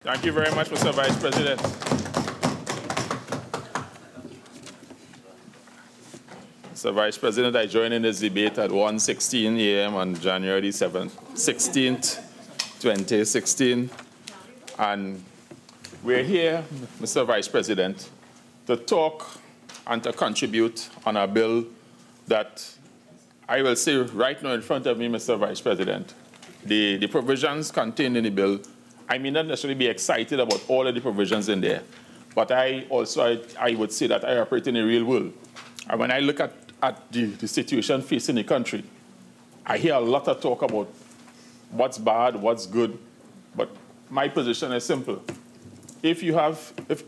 Thank you very much, Mr. Vice President. Mr. Vice President, I joined in this debate at 1:16 a.m. on January 16th, 2016. And we're here, Mr. Vice President, to talk and to contribute on a bill that I will say right now in front of me, Mr. Vice President, the provisions contained in the bill, I may not necessarily be excited about all of the provisions in there, but I would say that I operate in the real world. And when I look at the situation facing the country, I hear a lot of talk about what's bad, what's good, but my position is simple. If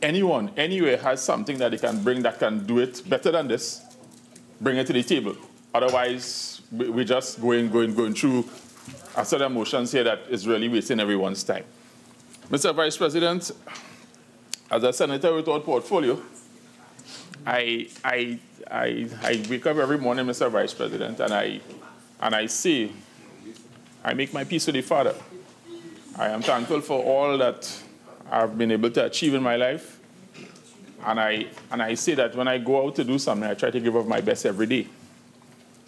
anyone, anywhere has something that they can bring that can do it better than this, bring it to the table. Otherwise, we're just going through a set of motions here that is really wasting everyone's time. Mr. Vice President, as a senator without portfolio, I wake up every morning, Mr. Vice President, and I say, I make my peace with the Father. I am thankful for all that I've been able to achieve in my life, and I say that when I go out to do something, I try to give of my best every day,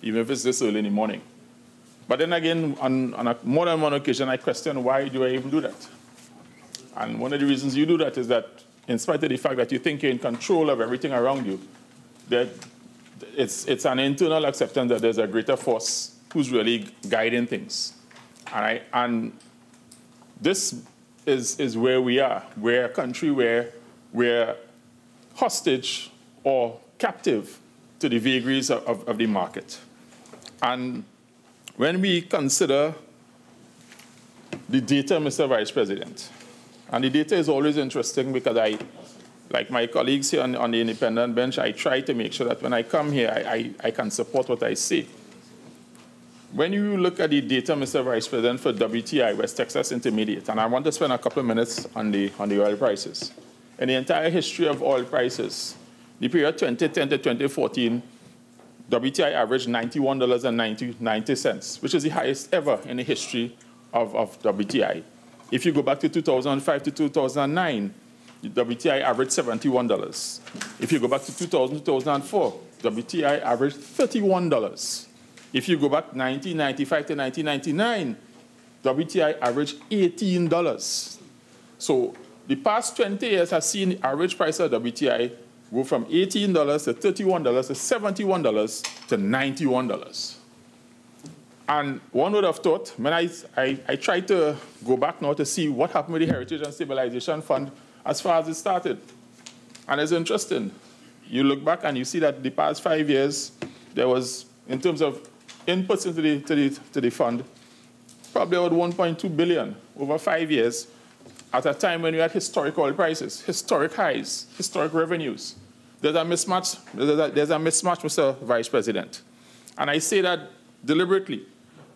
even if it's this early in the morning. But then again, on more than one occasion, I question, why do I even do that? And one of the reasons you do that is that, in spite of the fact that you think you're in control of everything around you, that it's an internal acceptance that there's a greater force who's really guiding things. And this is where we are. We're a country where we're hostage or captive to the vagaries of the market. And when we consider the data, Mr. Vice President, and the data is always interesting because like my colleagues here on the independent bench, I try to make sure that when I come here, I can support what I say. When you look at the data, Mr. Vice President, for WTI, West Texas Intermediate, and I want to spend a couple of minutes on the oil prices. In the entire history of oil prices, the period 2010 to 2014, WTI averaged $91.90, which is the highest ever in the history of WTI. If you go back to 2005 to 2009, the WTI averaged $71. If you go back to 2000 to 2004, WTI averaged $31. If you go back 1995 to 1999, WTI averaged $18. So the past 20 years has seen the average price of WTI go from $18 to $31 to $71 to $91. And one would have thought, when I tried to go back now to see what happened with the Heritage and Stabilization Fund as far as it started. And it's interesting. You look back and you see that the past 5 years, there was, in terms of inputs into the fund, probably about $1.2 billion over 5 years, at a time when we had historic oil prices, historic highs, historic revenues. There's a mismatch, Mr. Vice President. And I say that deliberately,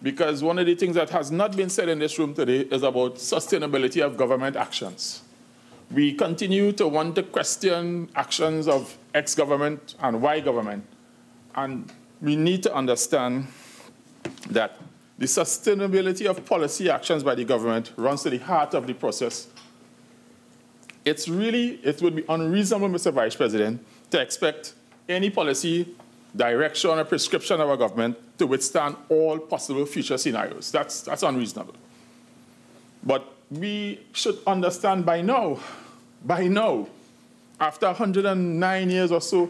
because one of the things that has not been said in this room today is about sustainability of government actions. We continue to want to question actions of X government and Y government. And we need to understand that the sustainability of policy actions by the government runs to the heart of the process. It would be unreasonable, Mr. Vice President, to expect any policy direction or prescription of our government to withstand all possible future scenarios. That's unreasonable. But we should understand by now, after 109 years or so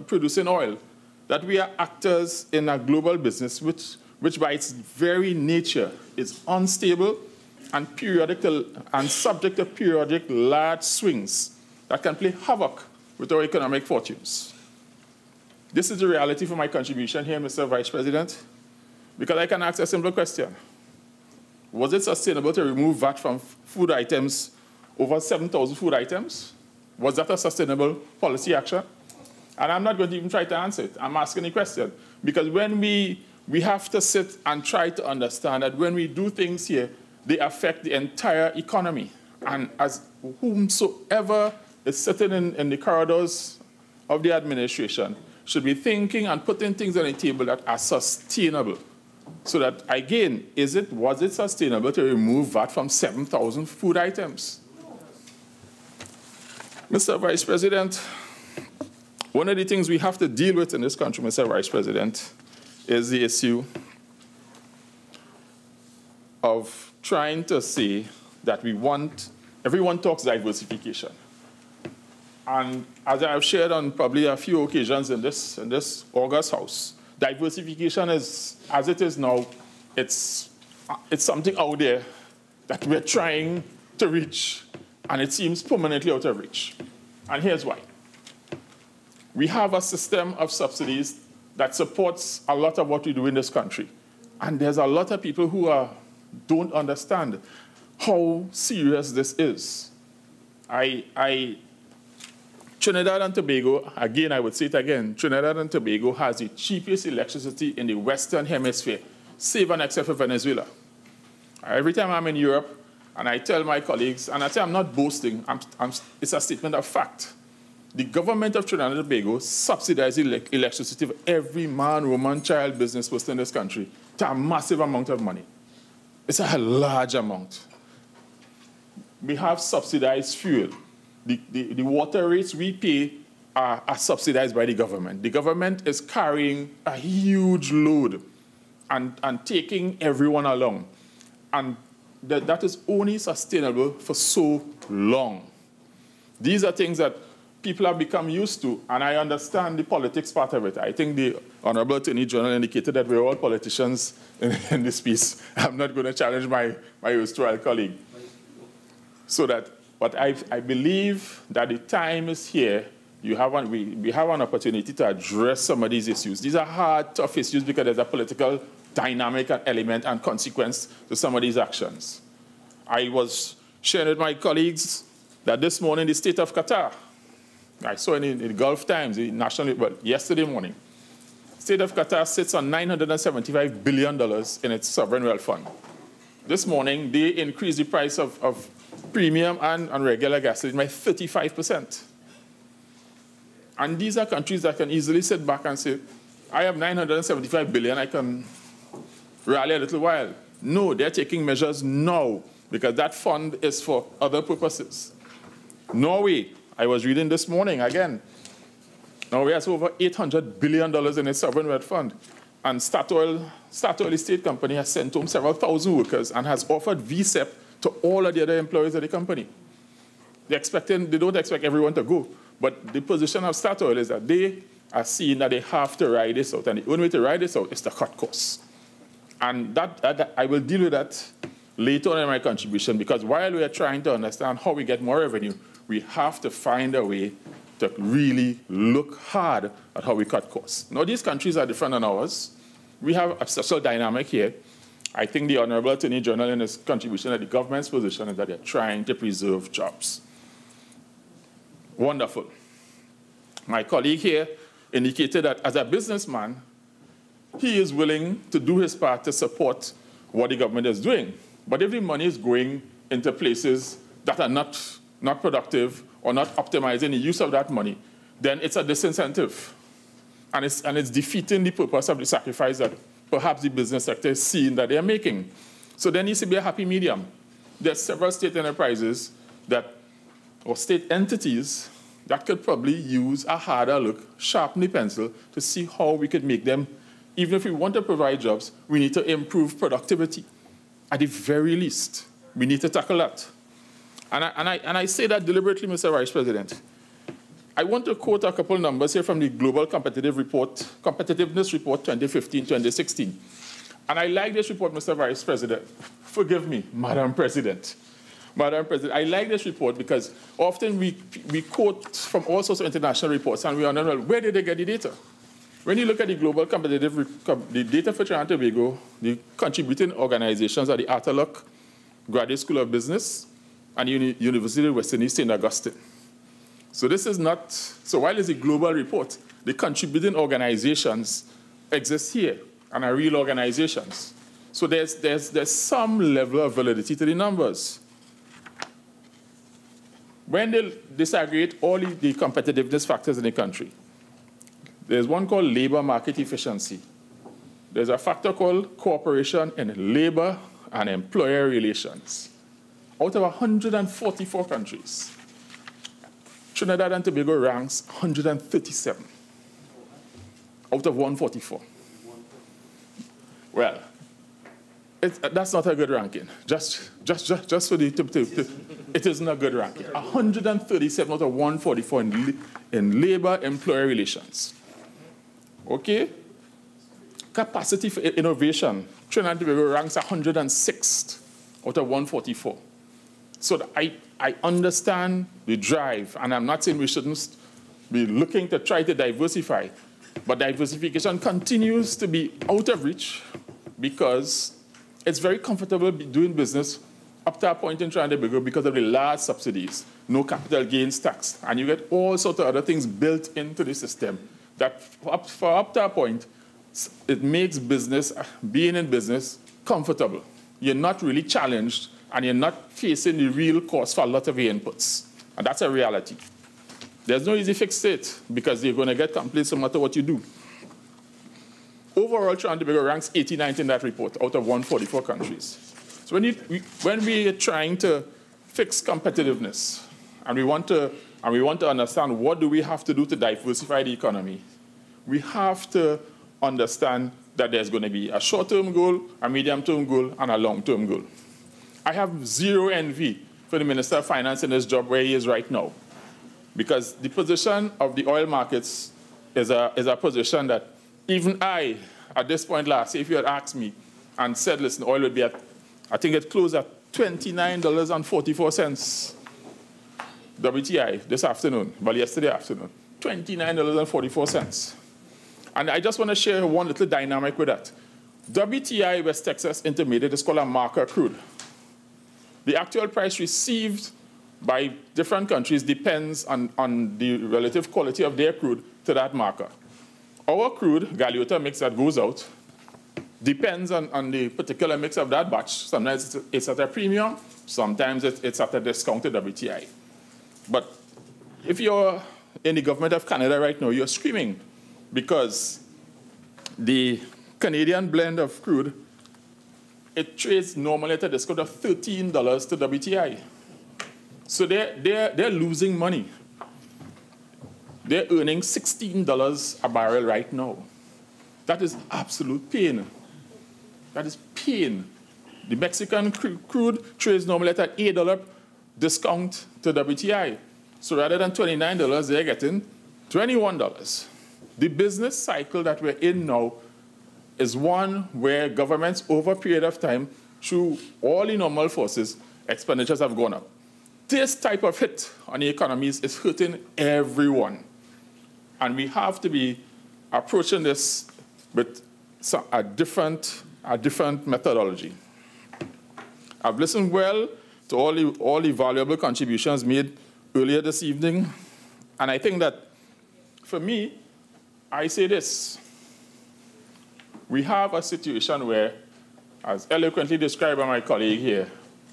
producing oil, that we are actors in a global business which by its very nature is unstable and subject to periodic large swings that can play havoc with our economic fortunes. This is the reality for my contribution here, Mr. Vice President, because I can ask a simple question. Was it sustainable to remove VAT from food items, over 7,000 food items? Was that a sustainable policy action? And I'm not going to even try to answer it. I'm asking the question. Because when we have to sit and try to understand that when we do things here, they affect the entire economy. And as whomsoever is sitting in the corridors of the administration should be thinking and putting things on the table that are sustainable. So that, again, was it sustainable to remove VAT from 7,000 food items? Mr. Vice President, one of the things we have to deal with in this country, Mr. Vice President, is the issue of trying to say that everyone talks diversification. And as I've shared on probably a few occasions in this August House, diversification is, as it is now, it's something out there that we're trying to reach, and it seems permanently out of reach. And here's why. We have a system of subsidies that supports a lot of what we do in this country. And there's a lot of people who don't understand how serious this is. Trinidad and Tobago, again, I would say it again, Trinidad and Tobago has the cheapest electricity in the Western Hemisphere, save and except for Venezuela. Every time I'm in Europe, and I tell my colleagues, and I say I'm not boasting, it's a statement of fact. The government of Trinidad and Tobago subsidizes electricity for every man, woman, child, business person in this country to a massive amount of money. It's a large amount. We have subsidized fuel. The water rates we pay are subsidized by the government. The government is carrying a huge load and taking everyone along. And that is only sustainable for so long. These are things that people have become used to, and I understand the politics part of it. I think the Honorable Attorney General indicated that we're all politicians in this piece. I'm not going to challenge my erstwhile colleague. So that, but I believe that the time is here. We have an opportunity to address some of these issues. These are hard, tough issues because there's a political dynamic and element and consequence to some of these actions. I was sharing with my colleagues that this morning the state of Qatar, I saw in the Gulf Times, the national, well, yesterday morning, the state of Qatar sits on $975 billion in its sovereign wealth fund. This morning, they increased the price of premium and regular gasoline by 35%. And these are countries that can easily sit back and say, I have $975 billion, I can rally a little while. No, they're taking measures now because that fund is for other purposes. Norway, I was reading this morning again. Norway has over $800 billion in its sovereign wealth fund. And Statoil, the state company, has sent home several thousand workers and has offered VSEP to all of the other employees of the company. They don't expect everyone to go. But the position of Statoil is that they are seeing that they have to ride this out. And the only way to ride this out is to cut costs. And that I will deal with that later on in my contribution, because while we are trying to understand how we get more revenue, we have to find a way to really look hard at how we cut costs. Now, these countries are different than ours. We have a social dynamic here. I think the Honorable Attorney General in his contribution at the government's position is that they're trying to preserve jobs. Wonderful. My colleague here indicated that as a businessman, he is willing to do his part to support what the government is doing. But if the money is going into places that are not productive or not optimizing the use of that money, then it's a disincentive. And it's defeating the purpose of the sacrifice that perhaps the business sector is seeing that they're making. So there needs to be a happy medium. There are several state enterprises or state entities that could probably use a harder look, sharpen the pencil to see how we could make them. Even if we want to provide jobs, we need to improve productivity. At the very least, we need to tackle that. And I say that deliberately, Mr. Vice President. I want to quote a couple numbers here from the Global Competitiveness Report 2015-2016. And I like this report, Mr. Vice President. Forgive me, Madam President. Madam President, I like this report because often we quote from all sorts of international reports and we wonder, well, where did they get the data? When you look at the Global the data for Trinidad and Tobago, the contributing organizations are the Atalock Graduate School of Business and University of Western East St. Augustine. So this is not, so while it's a global report, the contributing organizations exist here and are real organizations. So there's some level of validity to the numbers. When they disaggregate all the competitiveness factors in the country, there's one called labor market efficiency. There's a factor called cooperation in labor and employer relations. Out of 144 countries, Trinidad and Tobago ranks 137 out of 144. Well, that's not a good ranking. Just for the it isn't a good ranking. 137 out of 144 in labor-employer relations. Okay? Capacity for innovation. Trinidad and Tobago ranks 106th out of 144. So I understand the drive, and I'm not saying we shouldn't be looking to try to diversify, but diversification continues to be out of reach because it's very comfortable doing business up to a point in Trinidad and Tobago because of the large subsidies, no capital gains tax, and you get all sorts of other things built into the system that for up to a point, it makes business, being in business, comfortable. You're not really challenged, and you're not facing the real cost for a lot of your inputs. And that's a reality. There's no easy fix to it because you're going to get complaints no matter what you do. Overall, Trinidad and Tobago ranks 89th in that report out of 144 countries. So when we are trying to fix competitiveness, and we want to understand what do we have to do to diversify the economy, we have to understand that there's going to be a short-term goal, a medium-term goal, and a long-term goal. I have zero envy for the Minister of Finance in his job where he is right now, because the position of the oil markets is a position that even I, at this point last year, if you had asked me and said, listen, oil would be at, I think it closed at $29.44 WTI this afternoon, well, yesterday afternoon, $29.44. And I just want to share one little dynamic with that. WTI West Texas Intermediate is called a marker crude. The actual price received by different countries depends on the relative quality of their crude to that marker. Our crude, Galeota mix that goes out, depends on the particular mix of that batch. Sometimes it's at a premium, sometimes it's at a discounted WTI. But if you're in the government of Canada right now, you're screaming because the Canadian blend of crude, it trades normally at a discount of $13 to WTI. So they're losing money. They're earning $16 a barrel right now. That is absolute pain. That is pain. The Mexican crude trades normally at an $8 discount to WTI. So rather than $29, they're getting $21. The business cycle that we're in now is one where governments, over a period of time, through all the normal forces, expenditures have gone up. This type of hit on the economies is hurting everyone. And we have to be approaching this with a different methodology. I've listened well to all the valuable contributions made earlier this evening. And I think that, for me, I say this. We have a situation where, as eloquently described by my colleague here,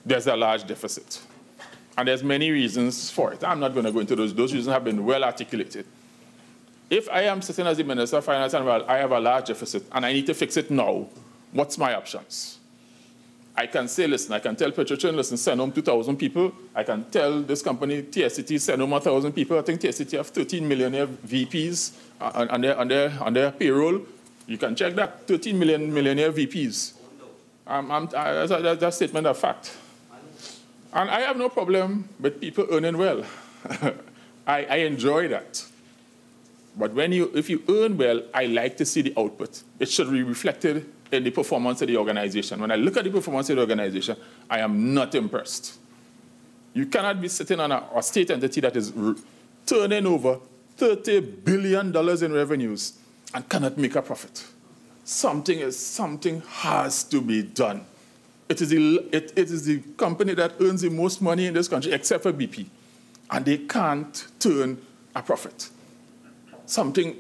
there's a large deficit. And there's many reasons for it. I'm not going to go into those. Those reasons have been well articulated. If I am sitting as the Minister of Finance and I have a large deficit and I need to fix it now, what's my options? I can say, listen, I can tell Petrotrin, listen, send home 2,000 people. I can tell this company, TSCT, send home 1,000 people. I think TSCT have 13 millionaire VPs on their payroll. You can check that, 13 millionaire VPs. That's a statement of fact. And I have no problem with people earning well. I enjoy that. But if you earn well, I like to see the output. It should be reflected in the performance of the organization. When I look at the performance of the organization, I am not impressed. You cannot be sitting on a state entity that is turning over $30 billion in revenues and cannot make a profit. Something has to be done. It is the company that earns the most money in this country, except for BP, and they can't turn a profit. Something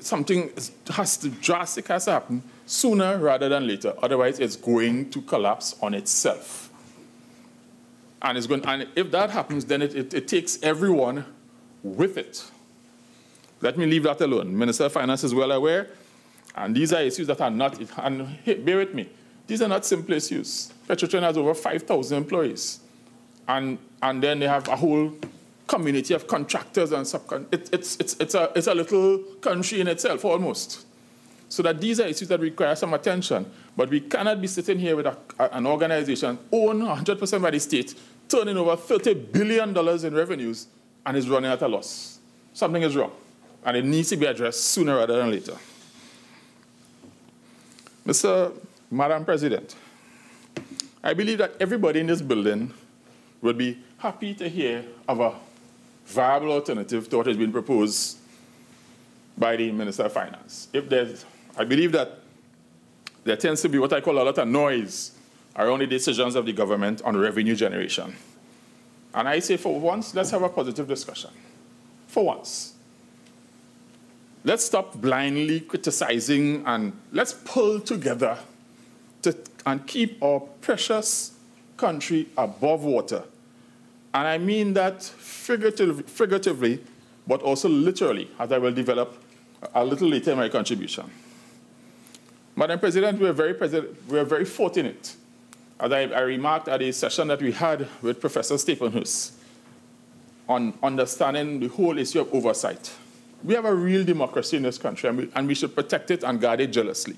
drastic has to happen sooner rather than later. Otherwise, it's going to collapse on itself. And if that happens, then it takes everyone with it. Let me leave that alone. Minister of Finance is well aware, and these are issues that are not, and hey, bear with me, these are not simple issues. Petrotrin has over 5,000 employees, and then they have a whole community of contractors and it's a little country in itself almost. So that these are issues that require some attention. But we cannot be sitting here with an organization owned 100% by the state, turning over $30 billion in revenues, and is running at a loss. Something is wrong, and it needs to be addressed sooner rather than later. Madam President, I believe that everybody in this building would be happy to hear of a viable alternative to what has been proposed by the Minister of Finance. I believe that there tends to be what I call a lot of noise around the decisions of the government on revenue generation. And I say, for once, let's have a positive discussion. For once. Let's stop blindly criticizing and let's pull together and keep our precious country above water. And I mean that figuratively, but also literally, as I will develop a little later in my contribution. Madam President, we are very fortunate. As I remarked at a session that we had with Professor Stephenhus on understanding the whole issue of oversight. We have a real democracy in this country, and we should protect it and guard it jealously.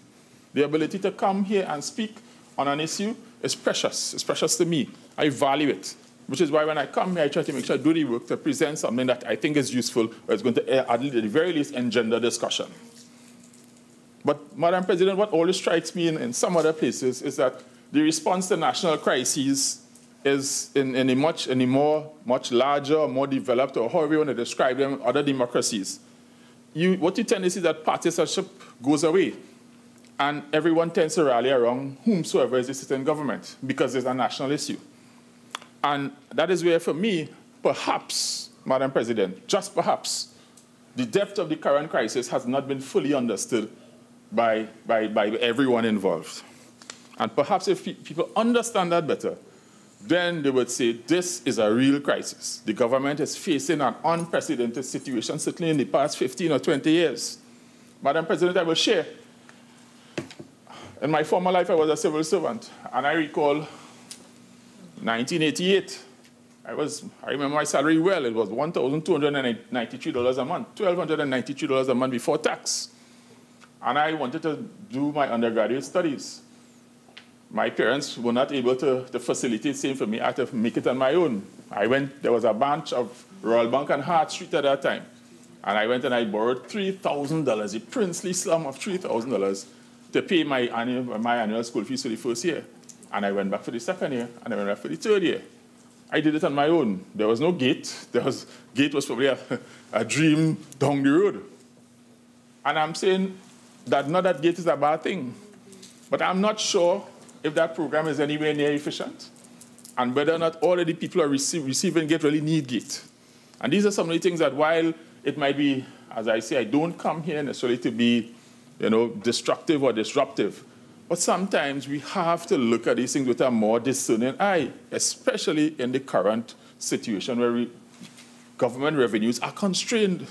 The ability to come here and speak on an issue is precious. It's precious to me. I value it, which is why when I come here, I try to make sure I do the work to present something that I think is useful, or is going to, at the very least, engender discussion. But, Madam President, what always strikes me in some other places is that the response to national crises is in a much larger, more developed, or however you want to describe them, other democracies. What you tend to see is that partisanship goes away, and everyone tends to rally around whomsoever is the sitting government because there's a national issue. And that is where, for me, perhaps, Madam President, just perhaps, the depth of the current crisis has not been fully understood by everyone involved. And perhaps if people understand that better, then they would say, this is a real crisis. The government is facing an unprecedented situation, certainly in the past 15 or 20 years. Madam President, I will share. In my former life, I was a civil servant, and I recall 1988. I remember my salary well. It was $1,293 a month, $1,293 a month before tax. And I wanted to do my undergraduate studies. My parents were not able to facilitate same for me. I had to make it on my own. There was a branch of Royal Bank on Hart Street at that time. And I went and I borrowed $3,000, a princely sum of $3,000, to pay my annual school fees for the first year. And I went back for the second year, and I went back for the third year. I did it on my own. There was no gate. Gate was probably a dream down the road. And I'm saying that not that gate is a bad thing, but I'm not sure if that program is anywhere near efficient, and whether or not all of the people who are receiving gate really need gate. And these are some of the things that, while it might be, as I say, I don't come here necessarily to be, destructive or disruptive, but sometimes we have to look at these things with a more discerning eye, especially in the current situation where government revenues are constrained.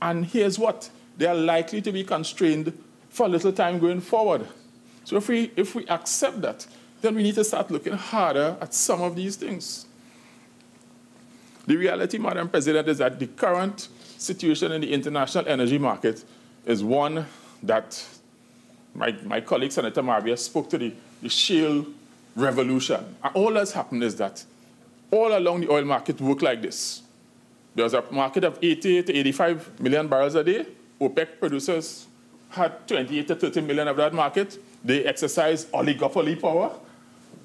And here's what: they are likely to be constrained for a little time going forward. So if we accept that, then we need to start looking harder at some of these things. The reality, Madam President, is that the current situation in the international energy market is one that my colleague, Senator Marbier, spoke to the shale revolution. And all that's happened is that all along the oil market worked like this. There was a market of 80 to 85 million barrels a day. OPEC producers had 28 to 30 million of that market. They exercised oligopoly power,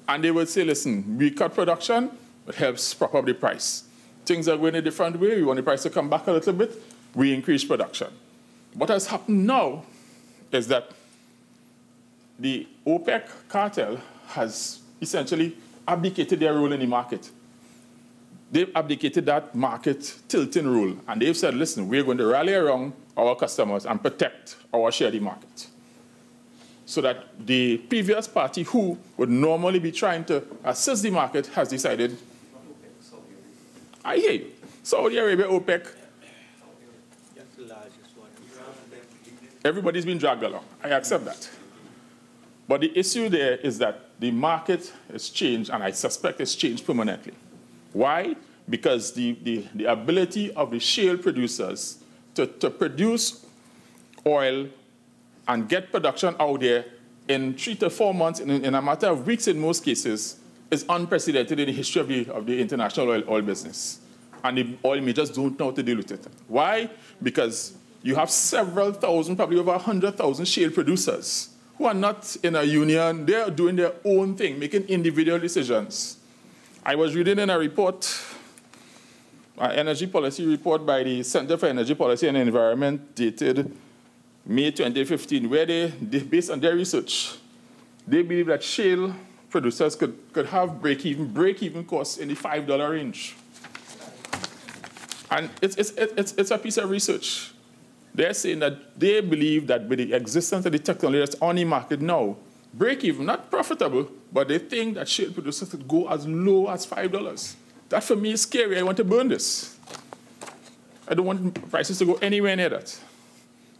and they would say, listen, we cut production, it helps prop up the price. Things are going a different way. We want the price to come back a little bit. We increase production. What has happened now is that the OPEC cartel has essentially abdicated their role in the market. They've abdicated that market tilting role, and they've said, listen, we're going to rally around our customers and protect our share of the market. So that the previous party, who would normally be trying to assist the market, has decided, I hear you. Saudi Arabia, OPEC, everybody's been dragged along. I accept that. But the issue there is that the market has changed, and I suspect it's changed permanently. Why? because the ability of the shale producers to produce oil and get production out there in 3 to 4 months, in a matter of weeks in most cases, is unprecedented in the history of the international oil business. And the oil majors don't know how to deal with it. Why? Because you have several thousand, probably over 100,000 shale producers who are not in a union. They are doing their own thing, making individual decisions. I was reading in a report, an energy policy report by the Center for Energy Policy and Environment dated May 2015, where they, based on their research, they believe that shale producers could have break-even costs in the $5 range. And it's a piece of research. They're saying that they believe that with the existence of the technology that's on the market now, break-even, not profitable, but they think that shale producers could go as low as $5. That for me is scary. I want to burn this. I don't want prices to go anywhere near that.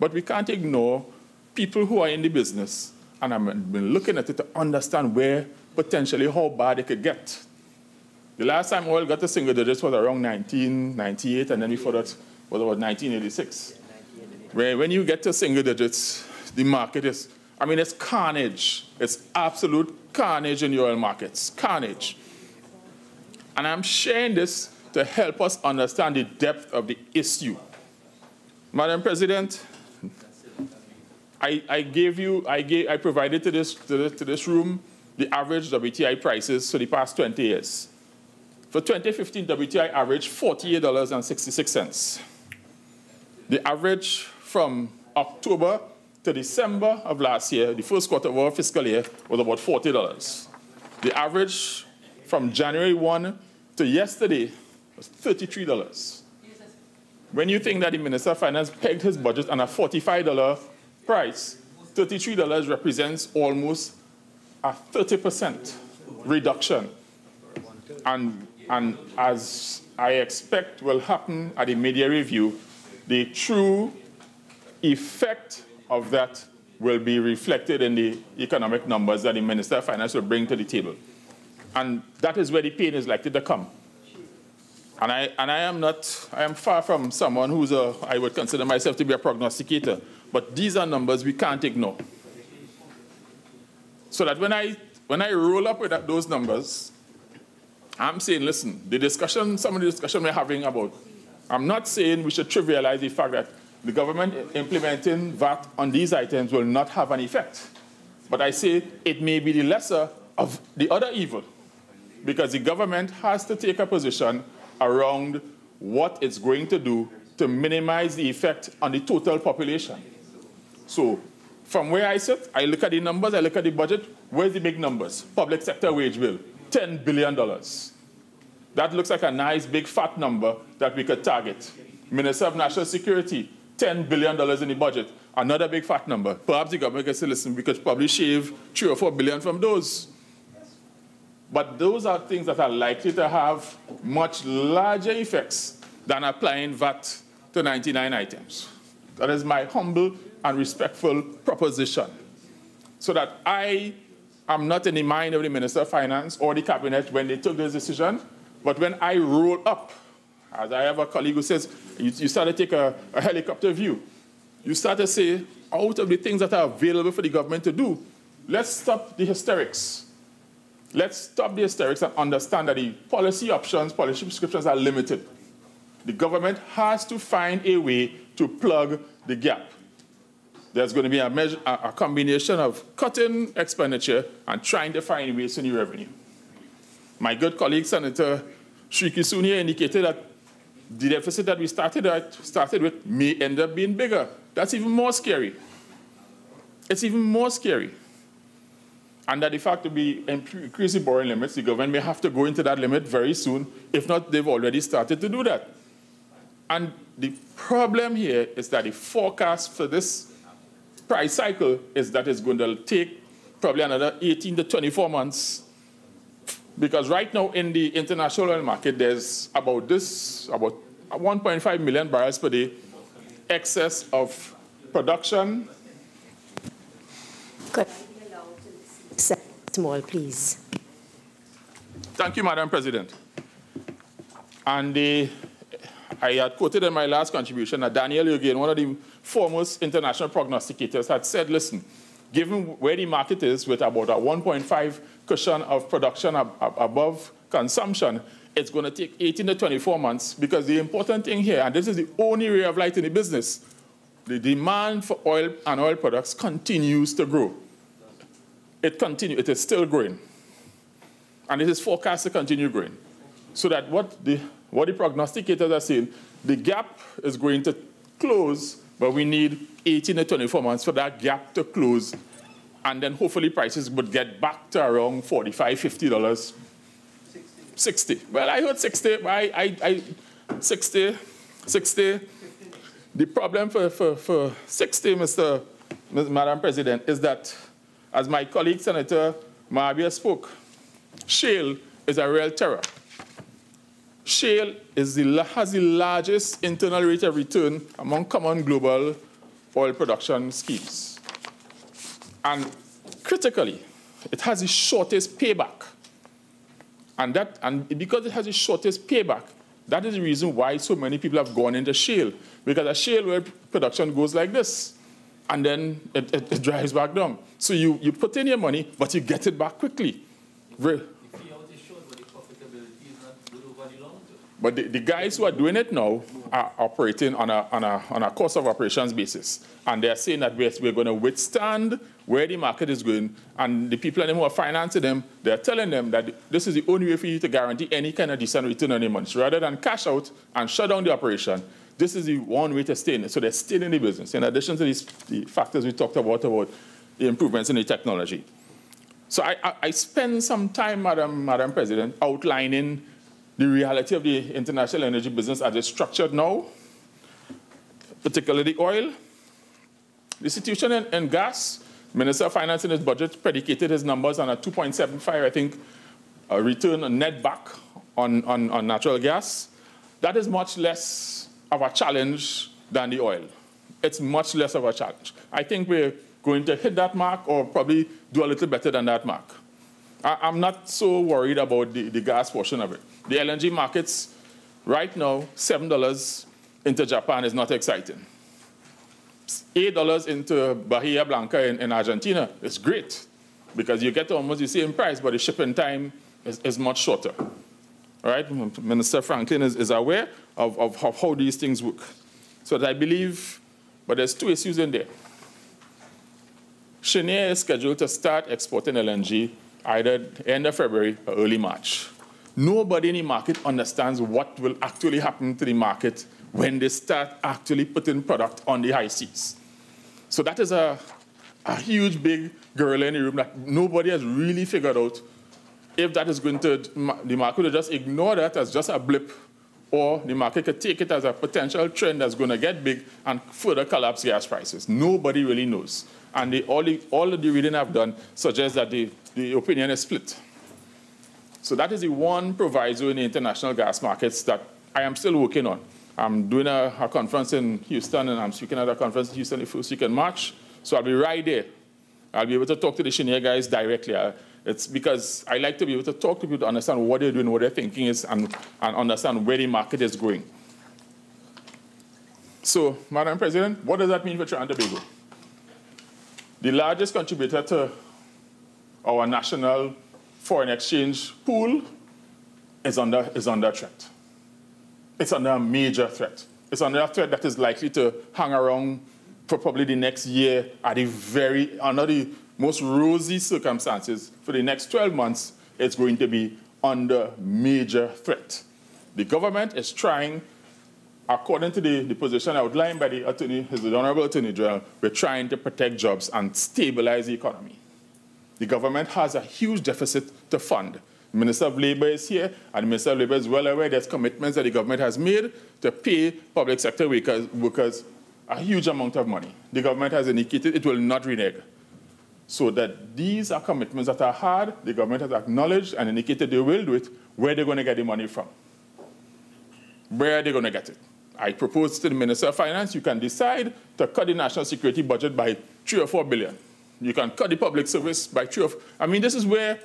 But we can't ignore people who are in the business, and I've been looking at it to understand where potentially how bad it could get. The last time oil got to single digits was around 1998, and then before that was about 1986. Where when you get to single digits, the market is, I mean, it's carnage. It's absolute carnage in the oil markets, carnage. And I'm sharing this to help us understand the depth of the issue. Madam President, I provided to this room the average WTI prices for the past 20 years. For 2015, WTI averaged $48.66. The average from October to December of last year, the first quarter of our fiscal year, was about $40. The average from January 1 to yesterday was $33. When you think that the Minister of Finance pegged his budget on a $45 price, $33 represents almost a 30% reduction. And as I expect will happen at the media review, the true effect of that will be reflected in the economic numbers that the Minister of Finance will bring to the table. And that is where the pain is likely to come. And I am far from someone who's I would consider myself to be a prognosticator, but these are numbers we can't ignore. So that when I roll up with those numbers, I'm saying, listen, some of the discussion we're having about, I'm not saying we should trivialize the fact that the government implementing VAT on these items will not have an effect. But I say it may be the lesser of the other evil, because the government has to take a position around what it's going to do to minimize the effect on the total population. So from where I sit, I look at the numbers, I look at the budget. Where's the big numbers? Public sector wage bill, $10 billion. That looks like a nice, big, fat number that we could target. Minister of National Security, $10 billion in the budget, another big, fat number. Perhaps the government can say, listen, we could probably shave $3 or $4 billion from those. But those are things that are likely to have much larger effects than applying VAT to 99 items. That is my humble and respectful proposition. So that I am not in the mind of the Minister of Finance or the Cabinet when they took this decision, but when I roll up, as I have a colleague who says, you start to take a helicopter view. You start to say, out of the things that are available for the government to do, let's stop the hysterics. Let's stop the hysterics and understand that the policy options, policy prescriptions are limited. The government has to find a way to plug the gap. There's going to be a combination of cutting expenditure and trying to find ways to new revenue. My good colleague, Senator Sri Kisuni, indicated that the deficit that we started with may end up being bigger. That's even more scary. It's even more scary. And that the fact to be increase the borrowing limits, the government may have to go into that limit very soon. If not, they've already started to do that. And the problem here is that the forecast for this price cycle is that it's going to take probably another 18 to 24 months. Because right now in the international oil market, there's about 1.5 million barrels per day excess of production. Good. Small, please. Thank you, Madam President. And I had quoted in my last contribution that Daniel Eugene, one of the foremost international prognosticators, had said, listen, given where the market is with about a 1.5 cushion of production above consumption, it's going to take 18 to 24 months, because the important thing here, and this is the only ray of light in the business, the demand for oil and oil products continues to grow. It is still growing. And it is forecast to continue growing. So that what the prognosticators are saying, the gap is going to close, but we need 18 to 24 months for that gap to close. And then hopefully prices would get back to around $45, $50. 60. Well, I heard 60. 60. The problem for 60, Madam President, is that, as my colleague Senator Mahabir spoke, shale is a real terror. Shale has the largest internal rate of return among common global oil production schemes. And critically, it has the shortest payback. And because it has the shortest payback, that is the reason why so many people have gone into shale. Because a shale oil production goes like this, and then it drives back down. So you put in your money, but you get it back quickly. But the guys who are doing it now are operating on a cost of operations basis. And they're saying that we're going to withstand where the market is going. And the people who are financing them, they're telling them that this is the only way for you to guarantee any kind of decent return on your money. So rather than cash out and shut down the operation, this is the one way to stay in it. So they're still in the business, in addition to the factors we talked about the improvements in the technology. So I spend some time, Madam President, outlining the reality of the international energy business as it's structured now, particularly oil. The situation in gas, Minister of Finance in his budget predicated his numbers on a 2.75, I think, return on net back on natural gas. That is much less of a challenge than the oil. It's much less of a challenge. I think we're going to hit that mark or probably do a little better than that mark. I'm not so worried about the gas portion of it. The LNG markets right now, $7 into Japan is not exciting. $8 into Bahia Blanca in Argentina is great, because you get almost the same price, but the shipping time is much shorter. All right? Minister Franklin is aware of how these things work. So that I believe, but there's two issues in there. Cheniere is scheduled to start exporting LNG either end of February or early March. Nobody in the market understands what will actually happen to the market when they start actually putting product on the high seas. So that is a huge, big gorilla in the room that nobody has really figured out if that is going to, the market will just ignore that as just a blip, or the market could take it as a potential trend that's going to get big and further collapse gas prices. Nobody really knows. And all of the reading I've done suggests that the opinion is split. So that is the one proviso in the international gas markets that I am still working on. I'm doing a conference in Houston, and I'm speaking at a conference in Houston the first week in March. So I'll be right there. I'll be able to talk to the Cheniere guys directly. It's because I like to be able to talk to people to understand what they're doing, what their thinking is, and understand where the market is going. So, Madam President, what does that mean for Trinidad and Tobago? The largest contributor to our national foreign exchange pool is under threat. It's under a major threat. It's under a threat that is likely to hang around for probably the next year under the most rosy circumstances. For the next 12 months, it's going to be under major threat. The government is trying, according to the position outlined by the Honorable Attorney General, we're trying to protect jobs and stabilize the economy. The government has a huge deficit to fund. The Minister of Labor is here, and the Minister of Labor is well aware there's commitments that the government has made to pay public sector workers a huge amount of money. The government has indicated it will not renege. So that these are commitments that are hard. The government has acknowledged and indicated they will do it. Where are they going to get the money from? Where are they going to get it? I propose to the Minister of Finance, you can decide to cut the national security budget by $3 or $4 billion. You can cut the public service by I mean, this is where,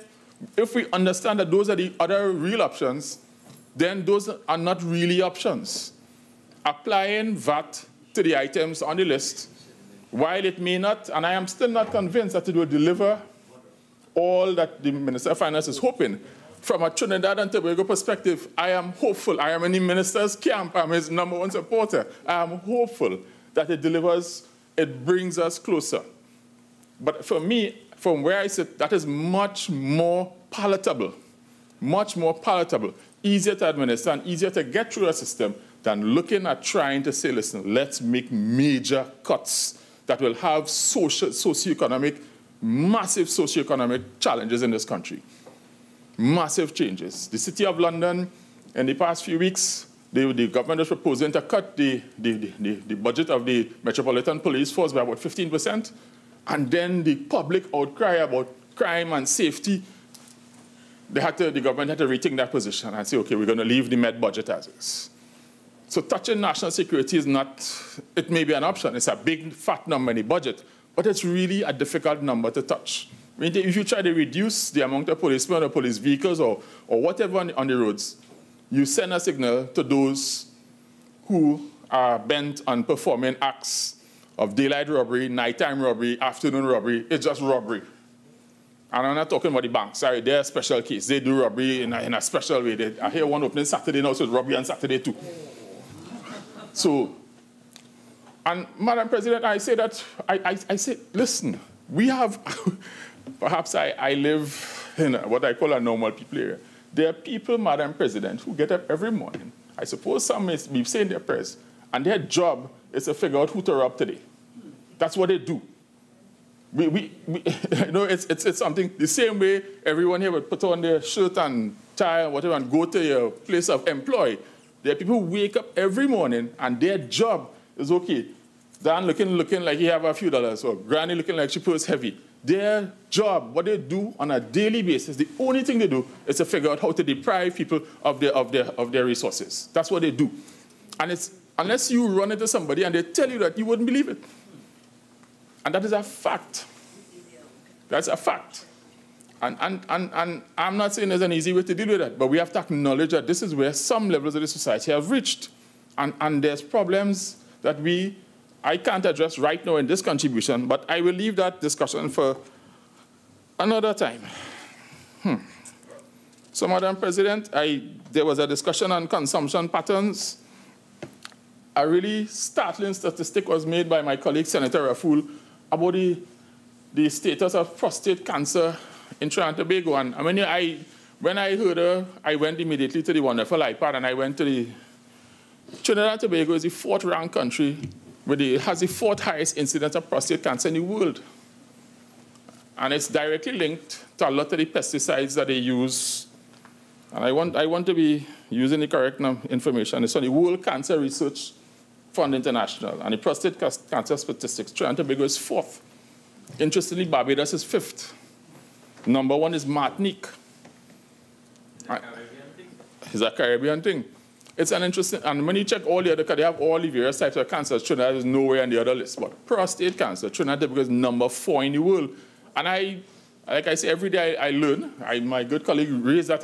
if we understand that those are the other real options, then those are not really options. Applying VAT to the items on the list, while it may not, and I am still not convinced that it will deliver all that the Minister of Finance is hoping. From a Trinidad and Tobago perspective, I am hopeful. I am in the minister's camp. I'm his #1 supporter. I am hopeful that it delivers, it brings us closer. But for me, from where I sit, that is much more palatable, easier to administer and easier to get through a system than looking at trying to say, listen, let's make major cuts that will have socioeconomic, massive socioeconomic challenges in this country. Massive changes. The City of London, in the past few weeks, the government is proposing to cut the budget of the Metropolitan Police Force by about 15%. And then the public outcry about crime and safety, the government had to rethink that position and say, okay, we're going to leave the Met budget as is. So touching national security is not, it may be an option. It's a big, fat number in the budget, but it's really a difficult number to touch. I mean, if you try to reduce the amount of policemen or police vehicles or whatever on the roads, you send a signal to those who are bent on performing acts of daylight robbery, nighttime robbery, afternoon robbery. It's just robbery. And I'm not talking about the banks. Sorry, they're a special case. They do robbery in a special way. I hear one opening Saturday now, so it's robbery on Saturday too. So, and Madam President, I say that, I say, listen, we have, perhaps I live in what I call a normal people area. There are people, Madam President, who get up every morning. I suppose some may be saying their prayers, and their job is to figure out who to rob today. That's what they do. You know, it's something, the same way everyone here would put on their shirt and tie and whatever and go to your place of employ. There are people who wake up every morning and their job is, okay, Dan looking like he have a few dollars, or Granny looking like she purse heavy. Their job, what they do on a daily basis, the only thing they do is to figure out how to deprive people of their resources. That's what they do. And it's, unless you run into somebody and they tell you that, you wouldn't believe it. And that is a fact. That's a fact. And I'm not saying there's an easy way to deal with that, but we have to acknowledge that this is where some levels of the society have reached. And there's problems that I can't address right now in this contribution, but I will leave that discussion for another time. So, Madam President, there was a discussion on consumption patterns. A really startling statistic was made by my colleague, Senator Raful, about the status of prostate cancer in Trinidad and Tobago. And when I heard her, I went immediately to the wonderful iPad, and I went to the Trinidad and Tobago is the 4th ranked country it has the 4th highest incidence of prostate cancer in the world. And it's directly linked to a lot of the pesticides that they use. And I want to be using the correct information. It's on the World Cancer Research Fund International. And the prostate cancer statistics, Trinidad and Tobago is 4th. Interestingly, Barbados is 5th. #1 is Martinique. It's a Caribbean thing. It's an interesting, and when you check all the other, they have all the various types of cancers. Trinidad is nowhere on the other list. But prostate cancer, Trinidad is #4 in the world. And like I say, every day I learn. My good colleague raised that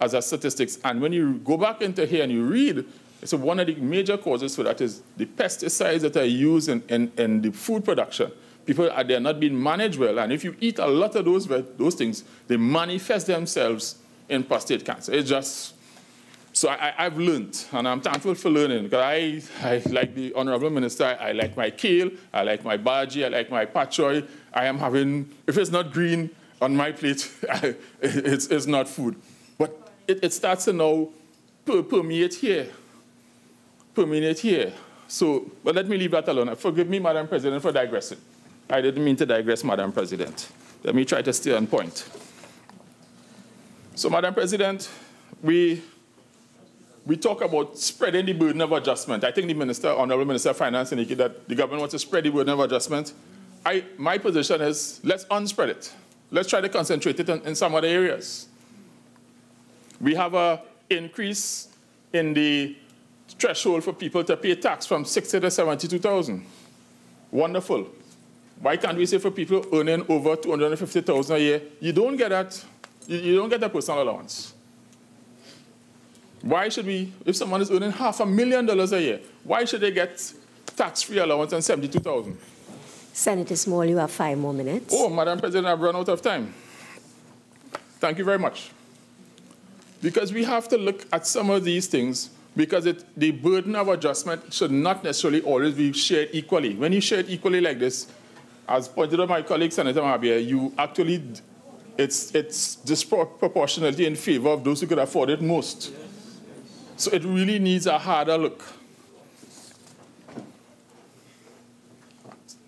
as a statistics. And when you go back into here and you read, it's one of the major causes for that is the pesticides that are used in the food production. People, they're not being managed well. And if you eat a lot of those things, they manifest themselves in prostate cancer. It's just, so I've learned, and I'm thankful for learning, because I like the Honorable Minister, I like my kale, I like my bhaji, I like my pak choy. I am having, if it's not green on my plate, it's not food. But it starts to now permeate here. So, but let me leave that alone. Forgive me, Madam President, for digressing. I didn't mean to digress, Madam President. Let me try to stay on point. So, Madam President, we talk about spreading the burden of adjustment. I think the Minister, Honorable Minister of Finance, indicated that the government wants to spread the burden of adjustment. My position is, let's unspread it. Let's try to concentrate it in some other areas. We have an increase in the threshold for people to pay tax from 60 to 72,000. Wonderful. Why can't we say for people earning over 250,000 a year, you don't get that, you don't get that personal allowance. Why should we, if someone is earning $500,000 a year, why should they get tax-free allowance on $72,000? Senator Small, you have 5 more minutes. Oh, Madam President, I've run out of time. Thank you very much. Because we have to look at some of these things, because the burden of adjustment should not necessarily always be shared equally. When you share it equally like this, as pointed out by my colleague Senator Mabia, you actually, it's disproportionately in favor of those who could afford it most. So it really needs a harder look.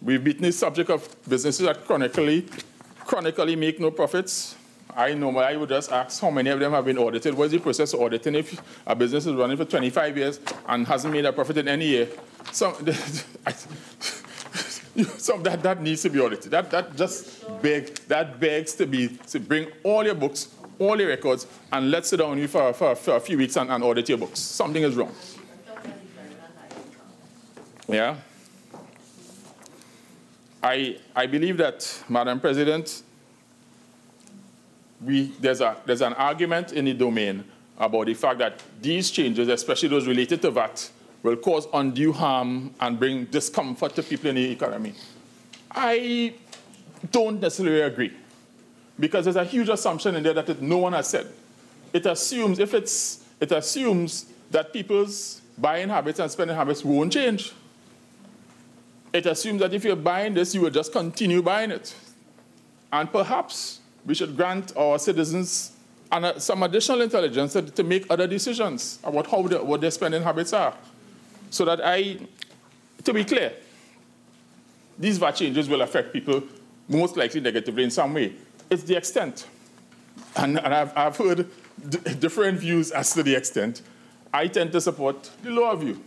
We've beaten the subject of businesses that chronically make no profits. I would just ask how many of them have been audited. What is the process of auditing if a business is running for 25 years and hasn't made a profit in any year? That needs to be audited. That begs to bring all your books, all your records, and let's sit down with you for a few weeks and audit your books. Something is wrong. Yeah. I believe that, Madam President, there's an argument in the domain about the fact that these changes, especially those related to VAT, will cause undue harm and bring discomfort to people in the economy. I don't necessarily agree, because there's a huge assumption in there that no one has said. It assumes that people's buying habits and spending habits won't change. It assumes that if you're buying this, you will just continue buying it. And perhaps we should grant our citizens some additional intelligence to make other decisions about what their spending habits are. So that to be clear, these VAT changes will affect people most likely negatively in some way. It's the extent. And I've heard different views as to the extent. I tend to support the lower view.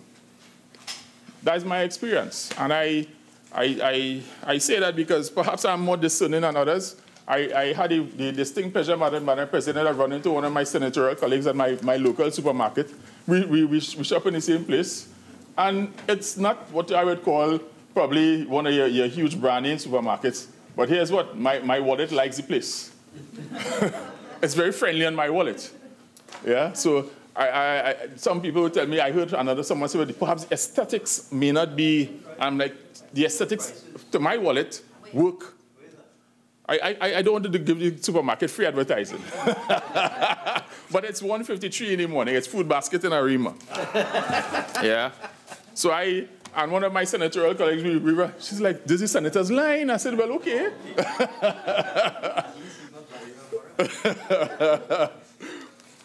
That's my experience. And I say that because perhaps I'm more discerning than others. I had the distinct pleasure, Madam President, of running into one of my senatorial colleagues at my local supermarket. We shop in the same place. And it's not what I would call probably one of your huge brand name supermarkets. But here's what, my wallet likes the place. It's very friendly on my wallet. Yeah, so some people would tell me, I heard someone say, well, perhaps the aesthetics may not be, I'm like, the aesthetics to my wallet work. I don't want to give the supermarket free advertising. But it's 1:53 in the morning. It's food basket in Arima. Yeah. So and one of my senatorial colleagues, she's like, this is senator's line. I said, well, okay.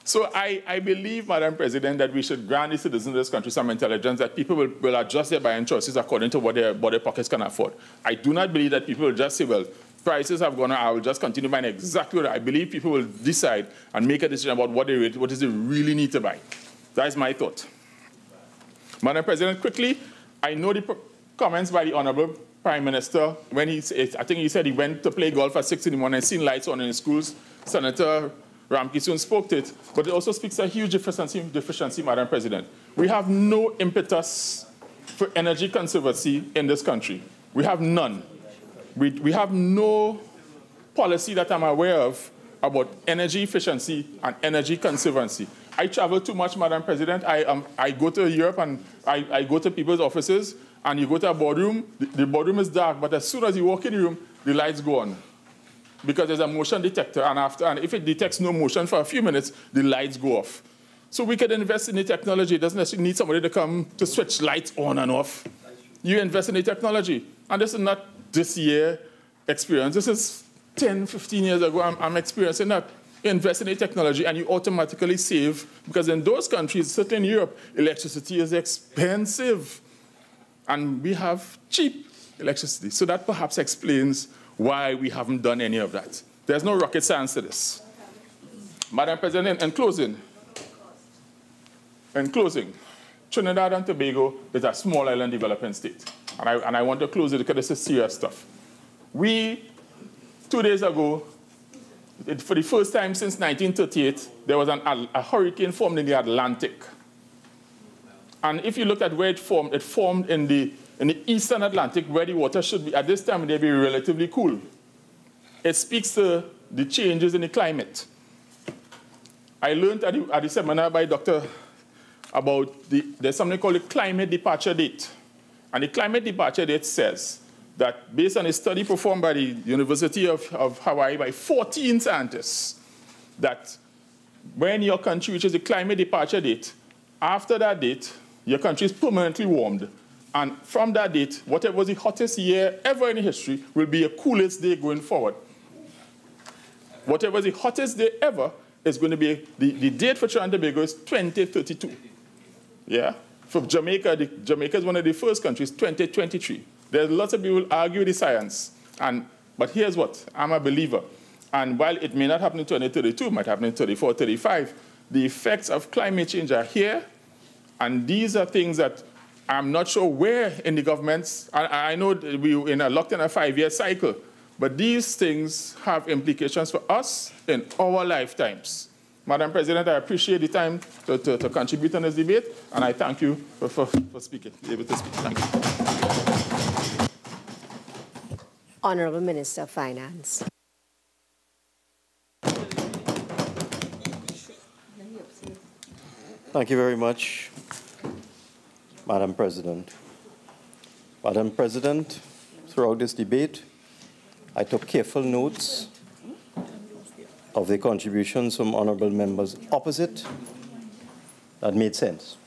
So I believe, Madam President, that we should grant the citizens of this country some intelligence that people will adjust their buying choices according to what their pockets can afford. I do not believe that people will just say, well, prices have gone up, I will just continue buying exactly what I believe people will decide and make a decision about what does they really need to buy. That is my thought. Madam President, quickly, I know the comments by the Honorable Prime Minister when I think he said he went to play golf at 6 in the morning and seen lights on in his schools. Senator Ramke soon spoke to it, but it also speaks a huge deficiency, Madam President. We have no impetus for energy conservancy in this country. We have none. We have no policy that I'm aware of about energy efficiency and energy conservancy. I travel too much, Madam President. I go to Europe and I go to people's offices, and you go to a boardroom, the boardroom is dark, but as soon as you walk in the room, the lights go on. Because there's a motion detector, and if it detects no motion for a few minutes, the lights go off. So we could invest in the technology. It doesn't necessarily need somebody to come to switch lights on and off. You invest in the technology. And this is not this year experience. This is 10, 15 years ago, I'm experiencing that. You invest in the technology and you automatically save, because in those countries, certainly in Europe, electricity is expensive. And we have cheap electricity. So that perhaps explains why we haven't done any of that. There's no rocket science to this. Madam President, in closing, Trinidad and Tobago is a small island developing state. And I want to close it because this is serious stuff. 2 days ago, for the first time since 1938, there was a hurricane formed in the Atlantic. And if you look at where it formed in the eastern Atlantic, where the water should be, at this time, they'd be relatively cool. It speaks to the changes in the climate. I learned at the seminar by Dr. about there's something called the climate departure date. And the climate departure date says that based on a study performed by the University of Hawaii by 14 scientists, that when your country reaches the climate departure date, after that date, your country is permanently warmed. And from that date, whatever was the hottest year ever in history will be a coolest day going forward. Whatever is the hottest day ever is going to be, the date for Trinidad and Tobago is 2032. Yeah? For Jamaica, Jamaica is one of the first countries, 2023. There's lots of people argue the science. But here's what, I'm a believer. And while it may not happen in 2032, it might happen in 34, 35, the effects of climate change are here. And these are things that I'm not sure where in the governments, I know we're locked in a 5-year cycle, but these things have implications for us in our lifetimes. Madam President, I appreciate the time to contribute on this debate, and I thank you for speaking, able to speak. Thank you. Honorable Minister of Finance. Thank you very much, Madam President. Madam President, throughout this debate, I took careful notes of the contributions from honorable members opposite that made sense.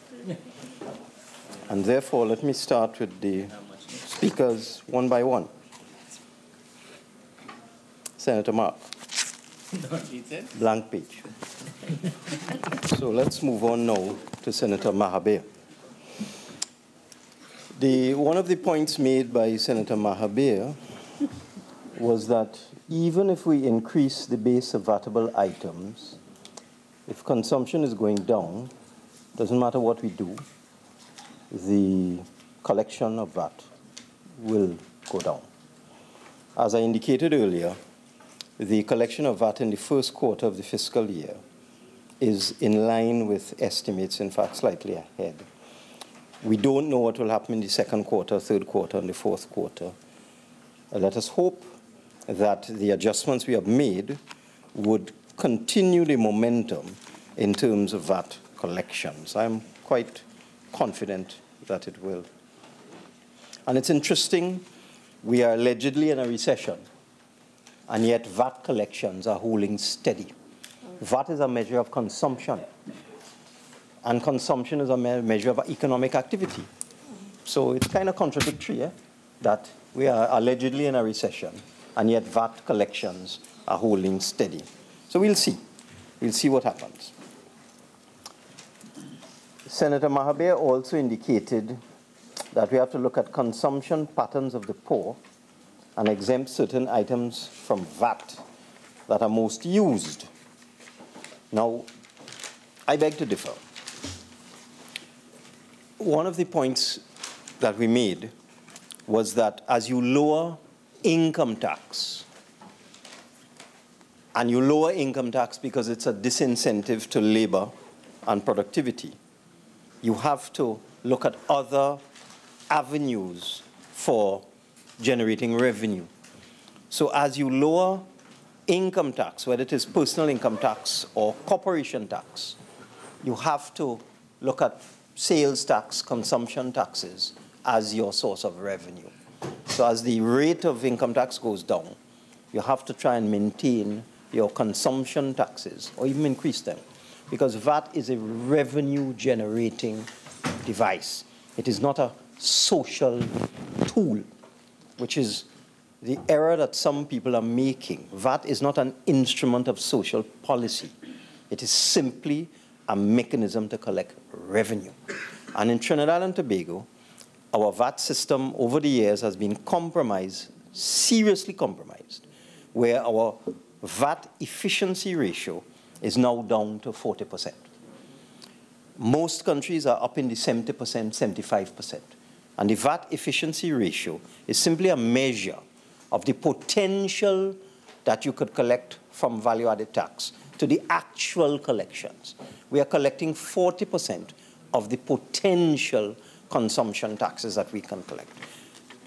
And therefore, let me start with the speakers one by one. Senator Mark. Blank page. So let's move on now to Senator Mahabir. One of the points made by Senator Mahabir was that even if we increase the base of vatable items, if consumption is going down, doesn't matter what we do, the collection of VAT will go down. As I indicated earlier, the collection of VAT in the first quarter of the fiscal year is in line with estimates, in fact, slightly ahead. We don't know what will happen in the second quarter, third quarter, and the fourth quarter. Let us hope that the adjustments we have made would continue the momentum in terms of VAT collections. I'm quite confident that it will. And it's interesting, we are allegedly in a recession, and yet VAT collections are holding steady. VAT is a measure of consumption, and consumption is a measure of economic activity. So it's kind of contradictory, that we are allegedly in a recession, and yet VAT collections are holding steady. So we'll see. We'll see what happens. Senator Mahabir also indicated that we have to look at consumption patterns of the poor and exempt certain items from VAT that are most used. Now, I beg to differ. One of the points that we made was that as you lower income tax, and you lower income tax because it's a disincentive to labor and productivity, you have to look at other avenues for generating revenue. So as you lower income tax, whether it is personal income tax or corporation tax, you have to look at sales tax, consumption taxes as your source of revenue. So as the rate of income tax goes down, you have to try and maintain your consumption taxes or even increase them, because VAT is a revenue-generating device. It is not a social tool, which is the error that some people are making. VAT is not an instrument of social policy. It is simply a mechanism to collect revenue. And in Trinidad and Tobago, our VAT system over the years has been compromised, seriously compromised, where our VAT efficiency ratio is now down to 40%. Most countries are up in the 70%, 75%. And the VAT efficiency ratio is simply a measure of the potential that you could collect from value-added tax to the actual collections. We are collecting 40% of the potential consumption taxes that we can collect.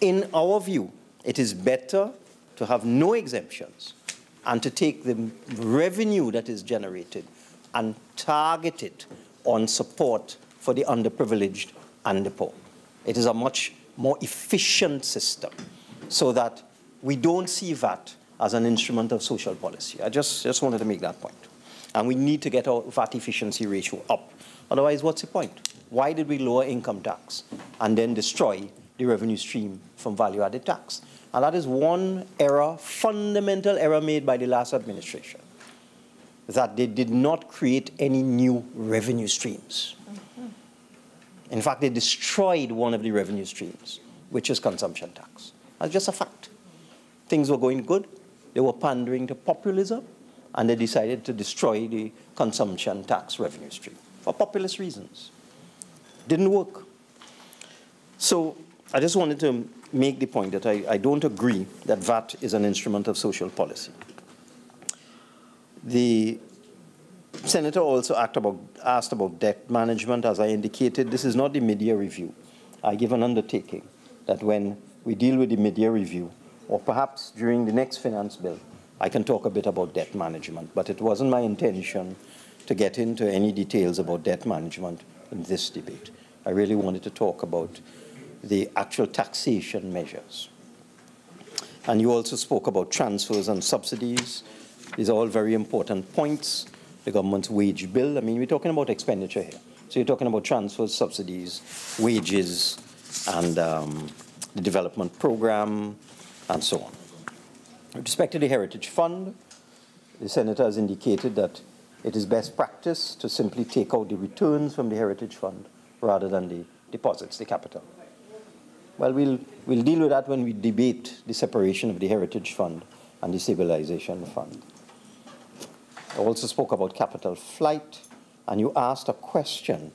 In our view, it is better to have no exemptions and to take the revenue that is generated and target it on support for the underprivileged and the poor. It is a much more efficient system so that we don't see VAT as an instrument of social policy. I just wanted to make that point. And we need to get our VAT efficiency ratio up. Otherwise, what's the point? Why did we lower income tax and then destroy the revenue stream from value-added tax? And that is one error, fundamental error made by the last administration, that they did not create any new revenue streams. In fact, they destroyed one of the revenue streams, which is consumption tax. That's just a fact. Things were going good. They were pandering to populism, and they decided to destroy the consumption tax revenue stream for populist reasons. Didn't work. So I just wanted to make the point that I don't agree that VAT is an instrument of social policy. The Senator also asked about debt management. As I indicated, this is not the mid-year review. I give an undertaking that when we deal with the mid-year review, or perhaps during the next finance bill, I can talk a bit about debt management. But it wasn't my intention to get into any details about debt management in this debate. I really wanted to talk about the actual taxation measures. And you also spoke about transfers and subsidies. These are all very important points. The government's wage bill, I mean, we're talking about expenditure here. So you're talking about transfers, subsidies, wages, and the development program, and so on. With respect to the Heritage Fund, the Senator has indicated that it is best practice to simply take out the returns from the Heritage Fund rather than the deposits, the capital. Well, we'll deal with that when we debate the separation of the Heritage Fund and the Stabilization Fund. I also spoke about capital flight, and you asked a question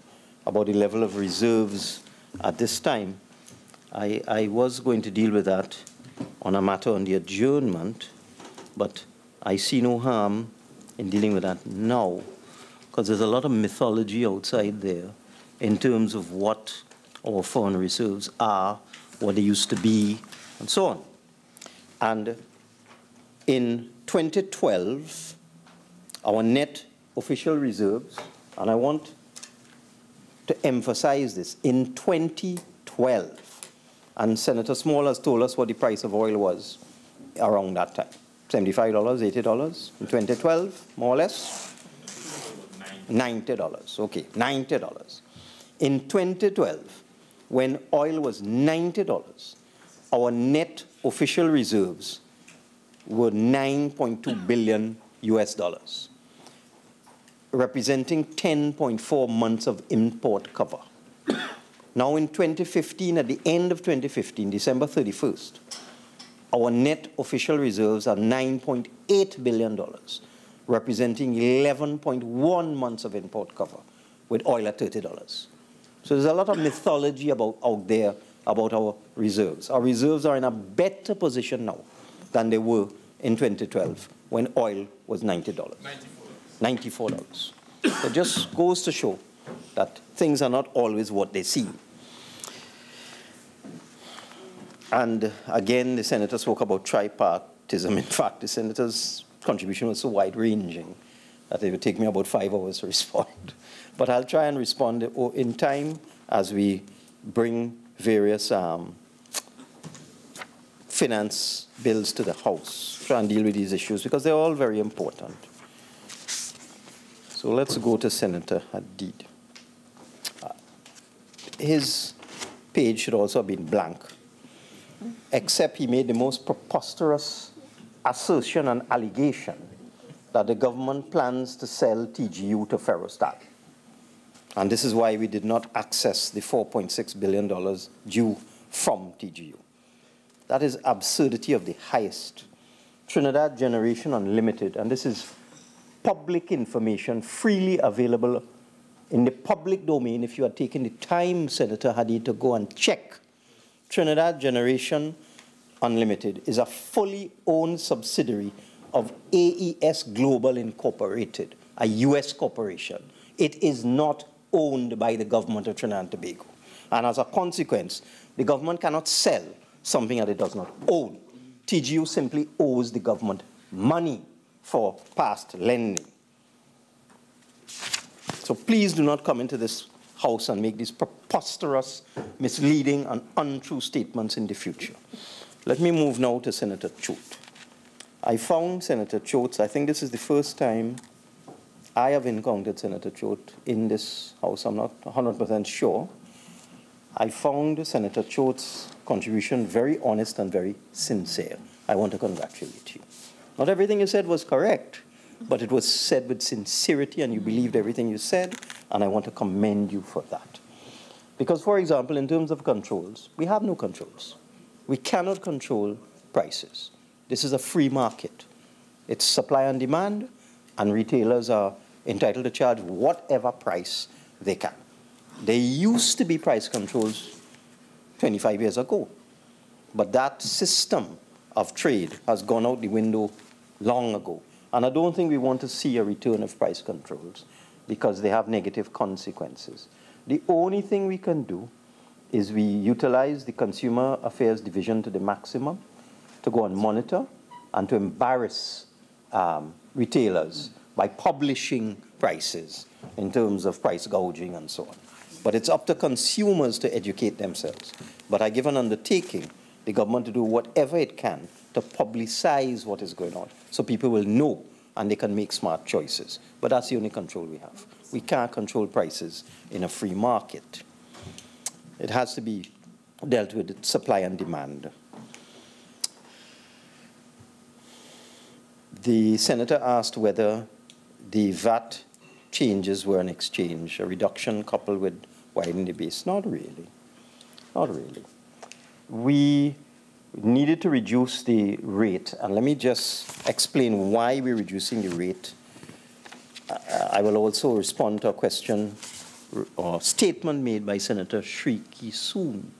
about the level of reserves at this time. I was going to deal with that on a matter on the adjournment, but I see no harm in dealing with that now, because there's a lot of mythology outside there in terms of what our foreign reserves are, what they used to be, and so on. And in 2012, our net official reserves, and I want to emphasize this, in 2012, and Senator Small has told us what the price of oil was around that time, $75, $80 in 2012, more or less? $90, okay, $90. In 2012, when oil was $90, our net official reserves were $9.2 billion US dollars, representing 10.4 months of import cover. Now in 2015, at the end of 2015, December 31st, our net official reserves are $9.8 billion, representing 11.1 months of import cover, with oil at $30. So there's a lot of mythology out there about our reserves. Our reserves are in a better position now than they were in 2012 when oil was $90. $94. It just goes to show that things are not always what they seem. And again, the Senator spoke about tripartism. In fact, the Senator's contribution was so wide-ranging that it would take me about 5 hours to respond. But I'll try and respond in time as we bring various finance bills to the House, try and deal with these issues, because they're all very important. So let's go to Senator Hadid. His page should also have been blank, except he made the most preposterous assertion and allegation that the government plans to sell TGU to Ferrostal. And this is why we did not access the $4.6 billion due from TGU. That is absurdity of the highest. Trinidad Generation Unlimited, and this is public information freely available in the public domain. If you had taken the time, Senator Hadid, to go and check, Trinidad Generation Unlimited is a fully owned subsidiary of AES Global Incorporated, a US corporation. It is not owned by the government of Trinidad and Tobago. And as a consequence, the government cannot sell something that it does not own. TGU simply owes the government money for past lending. So please do not come into this House and make these preposterous, misleading, and untrue statements in the future. Let me move now to Senator Choate. I found Senator Choate, I think this is the first time I have encountered Senator Choate in this House. I'm not 100% sure. I found Senator Choate's contribution very honest and very sincere. I want to congratulate you. Not everything you said was correct, but it was said with sincerity and you believed everything you said, and I want to commend you for that. Because, for example, in terms of controls, we have no controls. We cannot control prices. This is a free market. It's supply and demand, and retailers are entitled to charge whatever price they can. There used to be price controls 25 years ago, but that system of trade has gone out the window long ago. And I don't think we want to see a return of price controls because they have negative consequences. The only thing we can do is we utilize the Consumer Affairs Division to the maximum to go and monitor and to embarrass retailers by publishing prices in terms of price gouging and so on. But it's up to consumers to educate themselves. But I give an undertaking, the government to do whatever it can to publicize what is going on so people will know and they can make smart choices. But that's the only control we have. We can't control prices in a free market. It has to be dealt with supply and demand. The senator asked whether the VAT changes were an exchange, a reduction coupled with widening the base. Not really. Not really. We needed to reduce the rate, and let me just explain why we're reducing the rate. I will also respond to a question or statement made by Senator Shriki Soon.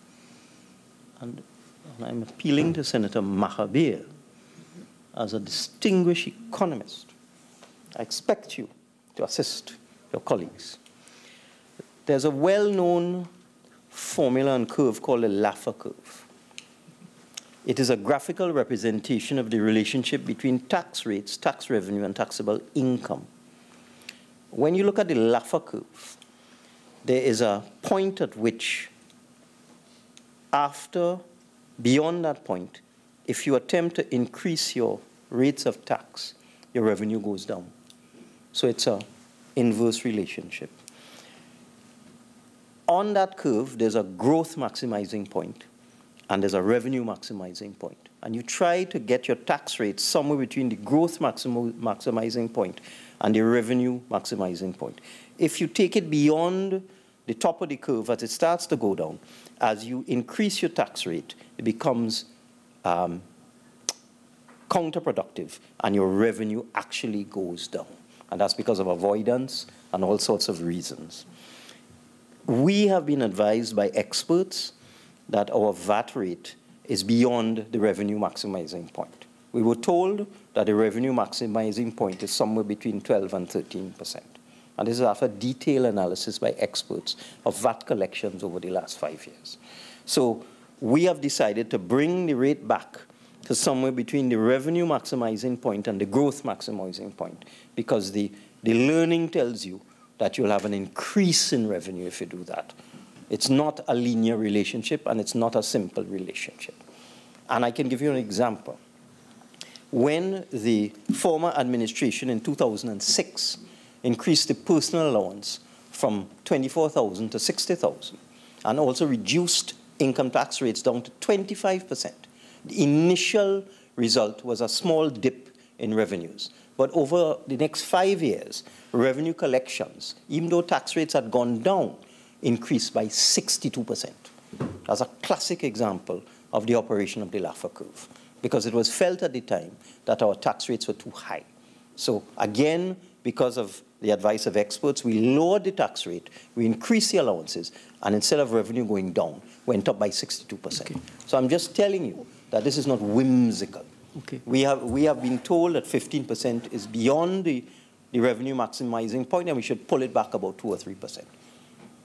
And I'm appealing to Senator Mahabir as a distinguished economist. I expect you to assist your colleagues. There's a well-known formula and curve called the Laffer curve. It is a graphical representation of the relationship between tax rates, tax revenue, and taxable income. When you look at the Laffer curve, there is a point at which, beyond that point, if you attempt to increase your rates of tax, your revenue goes down. So it's an inverse relationship. On that curve, there's a growth maximizing point, and there's a revenue maximizing point. And you try to get your tax rate somewhere between the growth maximizing point and the revenue maximizing point. If you take it beyond the top of the curve, as it starts to go down, as you increase your tax rate, it becomes counterproductive, and your revenue actually goes down. And that's because of avoidance and all sorts of reasons. We have been advised by experts that our VAT rate is beyond the revenue maximizing point. We were told that the revenue maximizing point is somewhere between 12 and 13%. And this is after detailed analysis by experts of VAT collections over the last 5 years. So we have decided to bring the rate back to somewhere between the revenue maximizing point and the growth maximizing point, because the learning tells you that you'll have an increase in revenue if you do that. It's not a linear relationship, and it's not a simple relationship. And I can give you an example. When the former administration in 2006 increased the personal allowance from 24,000 to 60,000, and also reduced income tax rates down to 25%, the initial result was a small dip in revenues. But over the next 5 years, revenue collections, even though tax rates had gone down, increased by 62%. That's a classic example of the operation of the Laffer curve, because it was felt at the time that our tax rates were too high. So again, because of the advice of experts, we lowered the tax rate, we increased the allowances, and instead of revenue going down, went up by 62%. Okay. So I'm just telling you that this is not whimsical. Okay. We have been told that 15% is beyond the revenue maximizing point, and we should pull it back about 2 or 3%.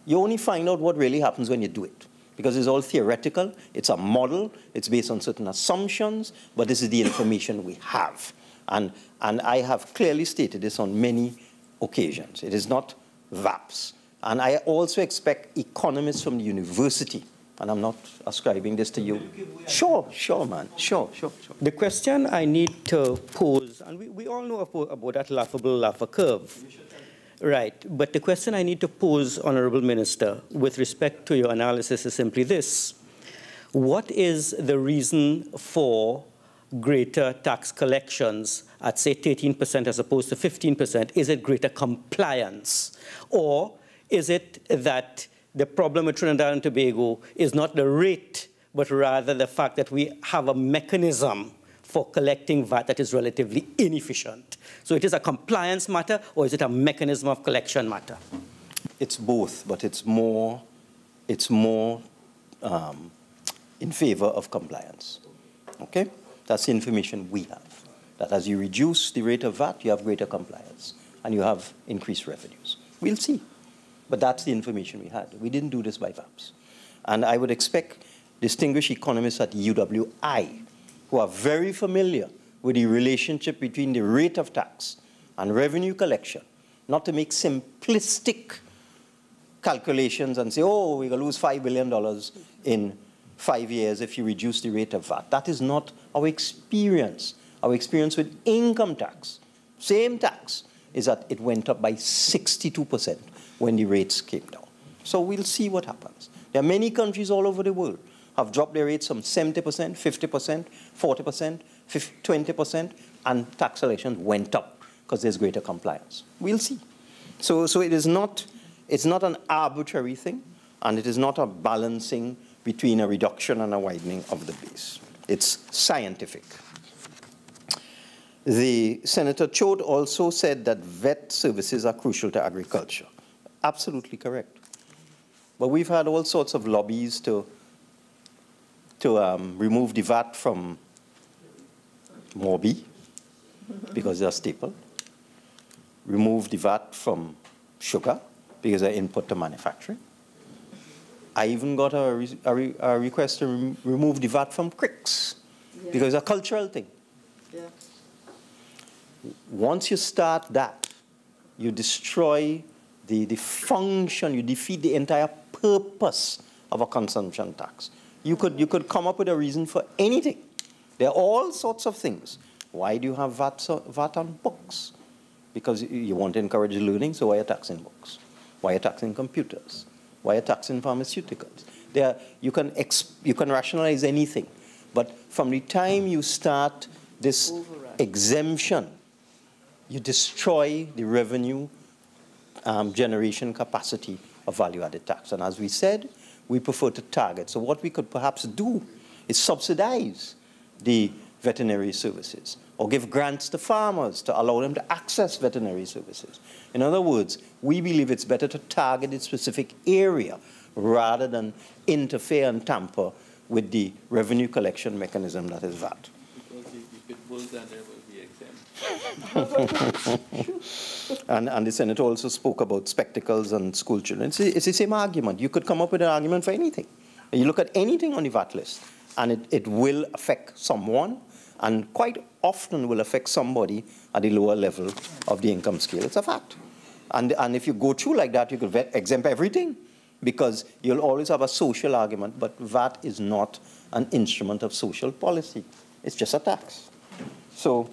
You only find out what really happens when you do it, because it's all theoretical, it's a model, it's based on certain assumptions, but this is the information we have. And I have clearly stated this on many occasions. It is not VAPs. And I also expect economists from the university, and I'm not ascribing this to you. Sure, man, sure. The question I need to pose, and we all know about that laughable Laffer curve, right? But the question I need to pose, Honorable Minister, with respect to your analysis is simply this. What is the reason for greater tax collections at, say, 13% as opposed to 15%? Is it greater compliance? Or is it that the problem with Trinidad and Tobago is not the rate, but rather the fact that we have a mechanism for collecting VAT that is relatively inefficient? So it is a compliance matter, or is it a mechanism of collection matter? It's both, but it's more in favor of compliance. Okay? That's the information we have. That as you reduce the rate of VAT, you have greater compliance, and you have increased revenues. We'll see. But that's the information we had. We didn't do this by VAPs. And I would expect distinguished economists at UWI, who are very familiar with the relationship between the rate of tax and revenue collection, not to make simplistic calculations and say, oh, we're going to lose $5 billion in 5 years if you reduce the rate of VAT. That is not our experience. Our experience with income tax, same tax, is that it went up by 62% when the rates came down. So we'll see what happens. There are many countries all over the world have dropped their rates from 70%, 50%, 40%, 20%, and tax collections went up because there's greater compliance. We'll see. So it's not an arbitrary thing, and it is not a balancing between a reduction and a widening of the base. It's scientific. The Senator Chode also said that vet services are crucial to agriculture. Absolutely correct. But we've had all sorts of lobbies to remove the VAT from Morbi, because they're staple. Remove the VAT from sugar, because they're input to manufacturing. I even got a request to remove the VAT from cricks, because it's a cultural thing. Yeah. Once you start that, you destroy the function, you defeat the entire purpose of a consumption tax. You could come up with a reason for anything. There are all sorts of things. Why do you have VAT on books? Because you want to encourage learning, so why are you taxing books? Why are you taxing computers? Why are you taxing pharmaceuticals? You can rationalize anything. But from the time you start this exemption, you destroy the revenue generation capacity of value-added tax. And as we said, we prefer to target. So what we could perhaps do is subsidize the veterinary services or give grants to farmers to allow them to access veterinary services. In other words, we believe it's better to target a specific area rather than interfere and tamper with the revenue collection mechanism that is VAT. Because if it was, then there will be exempt. And the Senator also spoke about spectacles and school children. It's the same argument. You could come up with an argument for anything. You look at anything on the VAT list, and it will affect someone, and quite often will affect somebody at the lower level of the income scale. It's a fact. And if you go through like that, you could exempt everything, because you'll always have a social argument, but VAT is not an instrument of social policy. It's just a tax. So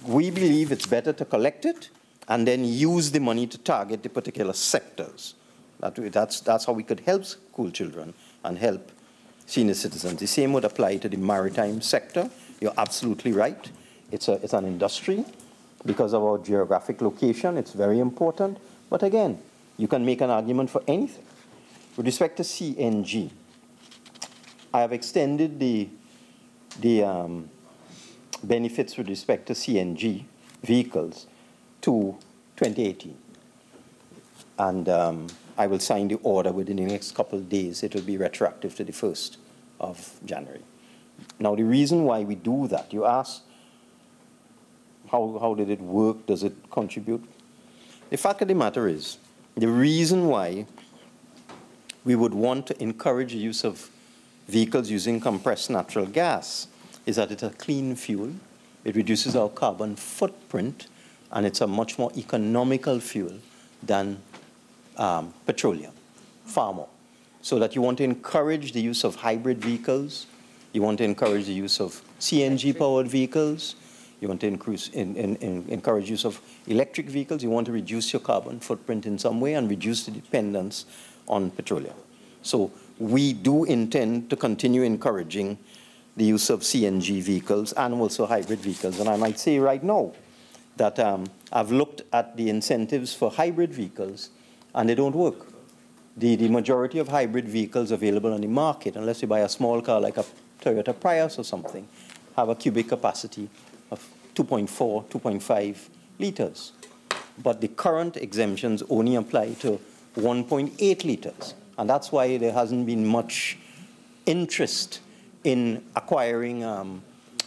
we believe it's better to collect it and then use the money to target the particular sectors. That's how we could help school children and help senior citizens. The same would apply to the maritime sector. You're absolutely right. It's an industry. Because of our geographic location, it's very important. But again, you can make an argument for anything. With respect to CNG, I have extended the benefits with respect to CNG vehicles to 2018. And I will sign the order within the next couple of days. It will be retroactive to the 1st of January. Now, the reason why we do that, you ask, how did it work? Does it contribute? The fact of the matter is, the reason why we would want to encourage the use of vehicles using compressed natural gas is that it's a clean fuel, it reduces our carbon footprint, and it's a much more economical fuel than petroleum, far more. So that you want to encourage the use of hybrid vehicles, you want to encourage the use of CNG-powered vehicles, you want to encourage use of electric vehicles, you want to reduce your carbon footprint in some way and reduce the dependence on petroleum. So we do intend to continue encouraging the use of CNG vehicles and also hybrid vehicles. And I might say right now that I've looked at the incentives for hybrid vehicles and they don't work. The majority of hybrid vehicles available on the market, unless you buy a small car like a Toyota Prius or something, have a cubic capacity of 2.4, 2.5 liters. But the current exemptions only apply to 1.8 liters. And that's why there hasn't been much interest in acquiring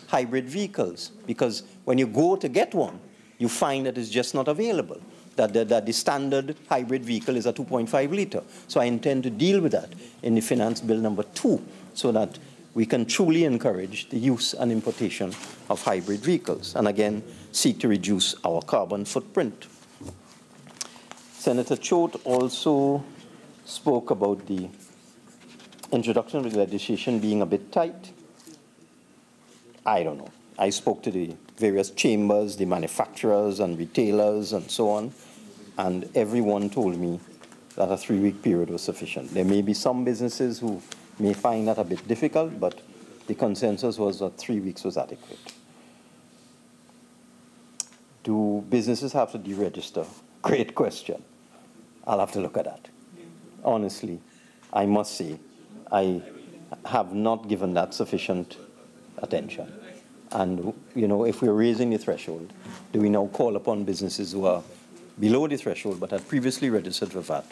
hybrid vehicles. Because when you go to get one, you find that it's just not available. That the standard hybrid vehicle is a 2.5 liter. So I intend to deal with that in the Finance Bill number 2 so that we can truly encourage the use and importation of hybrid vehicles, and again, seek to reduce our carbon footprint. Senator Choate also spoke about the introduction of the legislation being a bit tight. I don't know. I spoke to the various chambers, the manufacturers and retailers and so on, and everyone told me that a 3-week period was sufficient. There may be some businesses who may find that a bit difficult, but the consensus was that 3 weeks was adequate. Do businesses have to deregister? Great question. I'll have to look at that. Honestly, I must say, I have not given that sufficient attention. And, you know, if we're raising the threshold, do we now call upon businesses who are below the threshold but had previously registered for VAT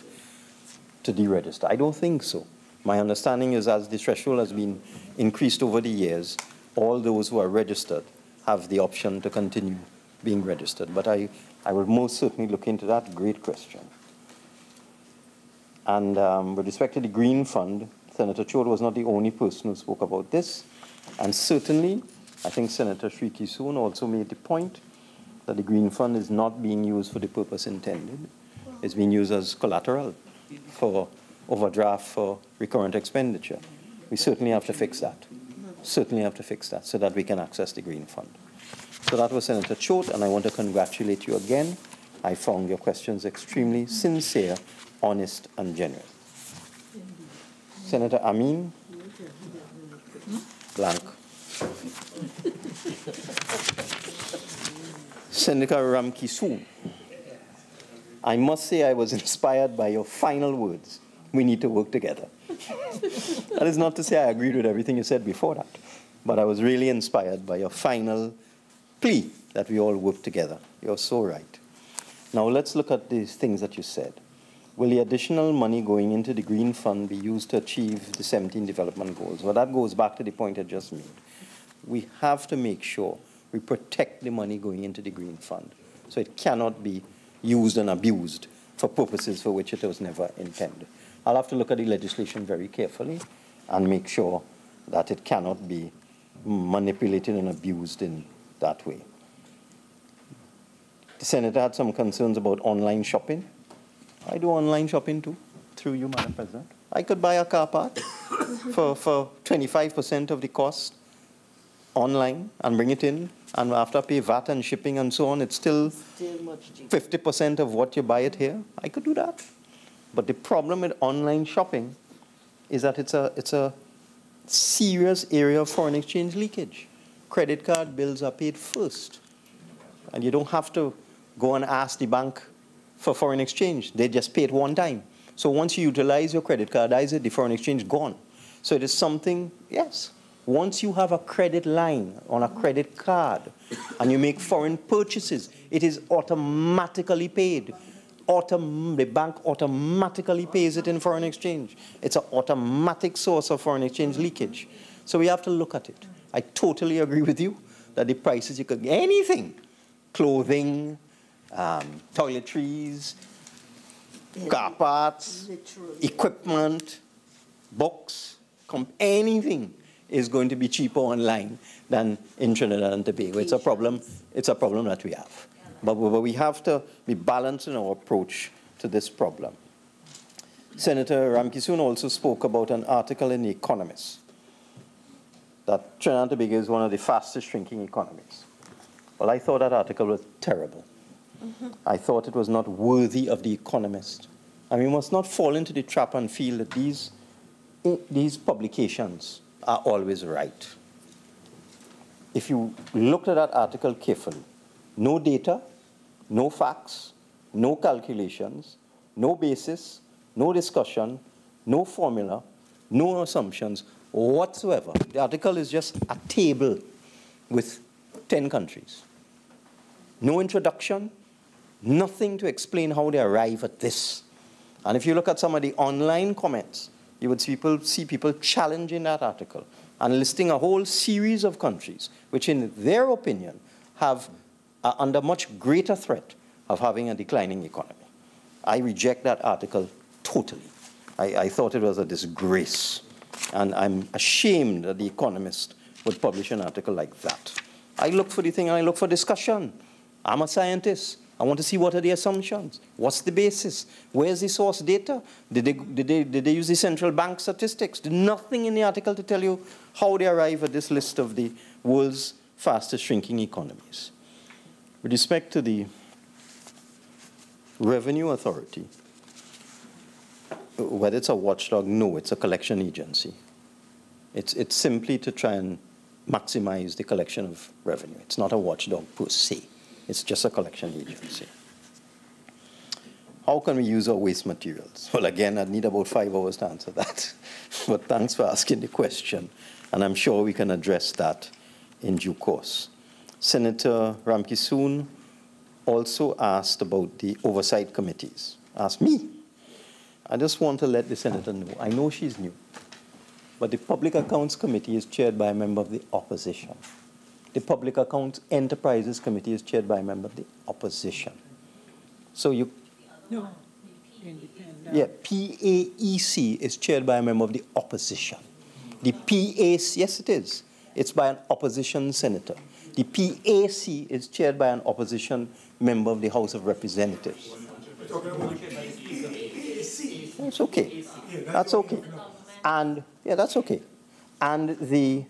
to deregister? I don't think so. My understanding is as the threshold has been increased over the years, all those who are registered have the option to continue being registered. But I will most certainly look into that. Great question. And with respect to the Green Fund, Senator Choate was not the only person who spoke about this. And certainly, I think Senator Shriki Soon also made the point that the Green Fund is not being used for the purpose intended. It's being used as collateral for overdraft for recurrent expenditure. We certainly have to fix that. Certainly have to fix that so that we can access the Green Fund. So that was Senator Choate, and I want to congratulate you again. I found your questions extremely sincere, honest, and genuine. Senator Amin? Blank. Senator Ramki Soon, I must say I was inspired by your final words. We need to work together. That is not to say I agreed with everything you said before that, but I was really inspired by your final plea that we all work together. You're so right. Now let's look at these things that you said. Will the additional money going into the Green Fund be used to achieve the 17 development goals? Well, that goes back to the point I just made. We have to make sure we protect the money going into the Green Fund so it cannot be used and abused for purposes for which it was never intended. I'll have to look at the legislation very carefully and make sure that it cannot be manipulated and abused in that way. The Senator had some concerns about online shopping. I do online shopping too, through you, Madam President. I could buy a car part for 25% of the cost online and bring it in, and after I pay VAT and shipping and so on, it's still 50% of what you buy it here. I could do that. But the problem with online shopping is that it's a serious area of foreign exchange leakage. Credit card bills are paid first. And you don't have to go and ask the bank for foreign exchange. They just pay it one time. So once you utilize your credit card, the foreign exchange gone. So it is something, yes. Once you have a credit line on a credit card and you make foreign purchases, it is automatically paid. The bank automatically pays it in foreign exchange. It's an automatic source of foreign exchange leakage. So we have to look at it. I totally agree with you that the prices you could get, anything, clothing, toiletries, car parts, equipment, books, anything is going to be cheaper online than in Trinidad and Tobago. It's a problem that we have. But we have to be balanced in our approach to this problem. Senator Ramkissoon also spoke about an article in The Economist that Trinidad and Tobago is one of the fastest shrinking economies. Well, I thought that article was terrible. I thought it was not worthy of The Economist. And we must not fall into the trap and feel that these publications are always right. If you looked at that article carefully, no data, no facts, no calculations, no basis, no discussion, no formula, no assumptions whatsoever. The article is just a table with 10 countries. No introduction, nothing to explain how they arrive at this. And if you look at some of the online comments, you would see people challenging that article and listing a whole series of countries which, in their opinion, are under much greater threat of having a declining economy. I reject that article totally. I thought it was a disgrace. And I'm ashamed that The Economist would publish an article like that. I look for the thing and I look for discussion. I'm a scientist. I want to see what are the assumptions. What's the basis? Where's the source data? Did they use the central bank statistics? There's nothing in the article to tell you how they arrive at this list of the world's fastest shrinking economies. With respect to the Revenue Authority, whether it's a watchdog, no, it's a collection agency. It's simply to try and maximize the collection of revenue. It's not a watchdog per se. It's just a collection agency. How can we use our waste materials? Well, again, I'd need about 5 hours to answer that. But thanks for asking the question. And I'm sure we can address that in due course. Senator Ramkissoon also asked about the oversight committees. Asked me. I just want to let the senator know. I know she's new. But the Public Accounts Committee is chaired by a member of the opposition. The Public Accounts Enterprises Committee is chaired by a member of the opposition. So you... No. Yeah, PAEC is chaired by a member of the opposition. The PAC, yes it is. It's by an opposition senator. The PAC is chaired by an opposition member of the House of Representatives. That's okay. That's okay. And, yeah, that's okay. And the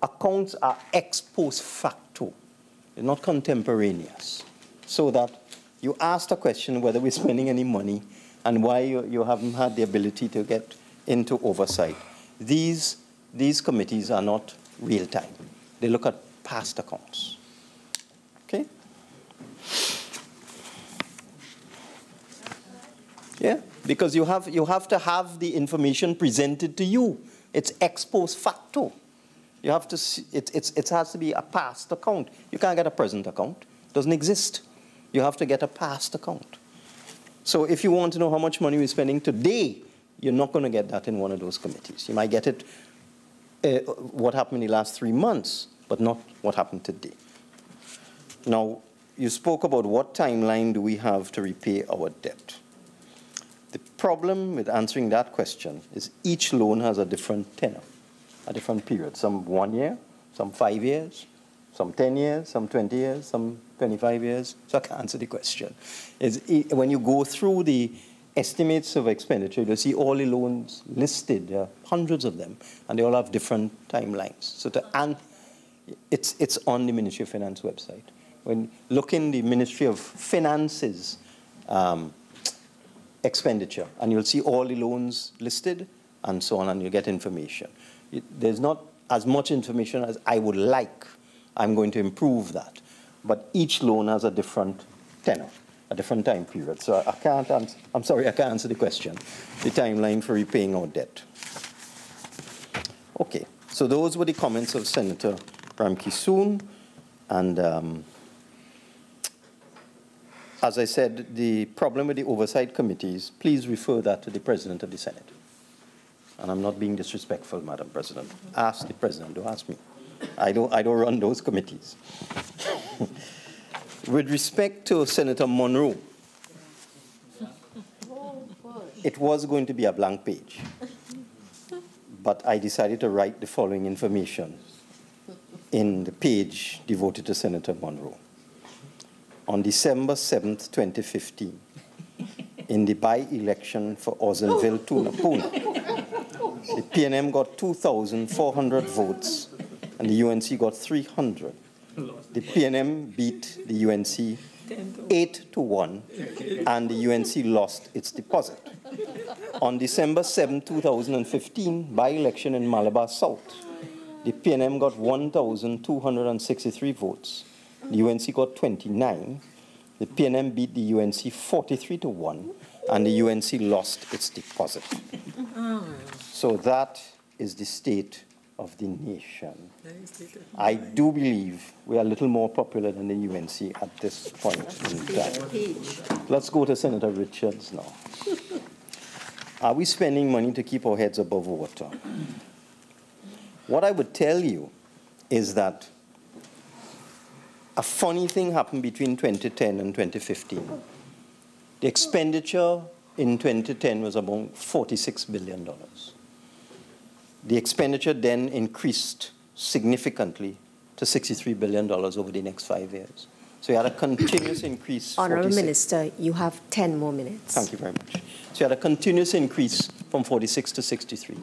accounts are ex post facto. They're not contemporaneous. So that you asked a question whether we're spending any money and why you haven't had the ability to get into oversight. These committees are not real time. They look at past accounts. Okay? Yeah, because you have to have the information presented to you. It's ex post facto. You have to see, it has to be a past account. You can't get a present account. It doesn't exist. You have to get a past account. So if you want to know how much money we're spending today, you're not going to get that in one of those committees. You might get it, what happened in the last 3 months, but not what happened today. Now, you spoke about what timeline do we have to repay our debt. The problem with answering that question is each loan has a different tenor, a different period. Some 1 year, some 5 years, some 10 years, some 20 years, some 25 years. So I can't answer the question. When you go through the estimates of expenditure, you'll see all the loans listed. There are hundreds of them, and they all have different timelines. So it's on the Ministry of Finance website. When look in the Ministry of Finance's expenditure, and you'll see all the loans listed, and so on, and you'll get information. There's not as much information as I would like. I'm going to improve that. But each loan has a different tenor, a different time period. So I can't answer, I'm sorry, I can't answer the question, the timeline for repaying our debt. Okay, so those were the comments of Senator Ramkissoon. And as I said, the problem with the oversight committees, please refer that to the President of the Senate. And I'm not being disrespectful, Madam President. Ask the President, don't ask me. I don't run those committees. With respect to Senator Monroe, it was going to be a blank page. But I decided to write the following information in the page devoted to Senator Monroe. On December 7th, 2015, in the by-election for Ozenville Puna. The PNM got 2,400 votes, and the UNC got 300. The PNM beat the UNC 8-1, and the UNC lost its deposit. On December 7, 2015, by-election in Malabar South, the PNM got 1,263 votes. The UNC got 29. The PNM beat the UNC 43-1, and the UNC lost its deposit. So that is the state of the nation. I do believe we are a little more popular than the UNC at this point in time. Let's go to Senator Richards now. Are we spending money to keep our heads above water? What I would tell you is that a funny thing happened between 2010 and 2015. The expenditure in 2010 was about $46 billion. The expenditure then increased significantly to $63 billion over the next 5 years. So you had a continuous increase. Honourable Minister, you have 10 more minutes. Thank you very much. So you had a continuous increase from 46 to 63.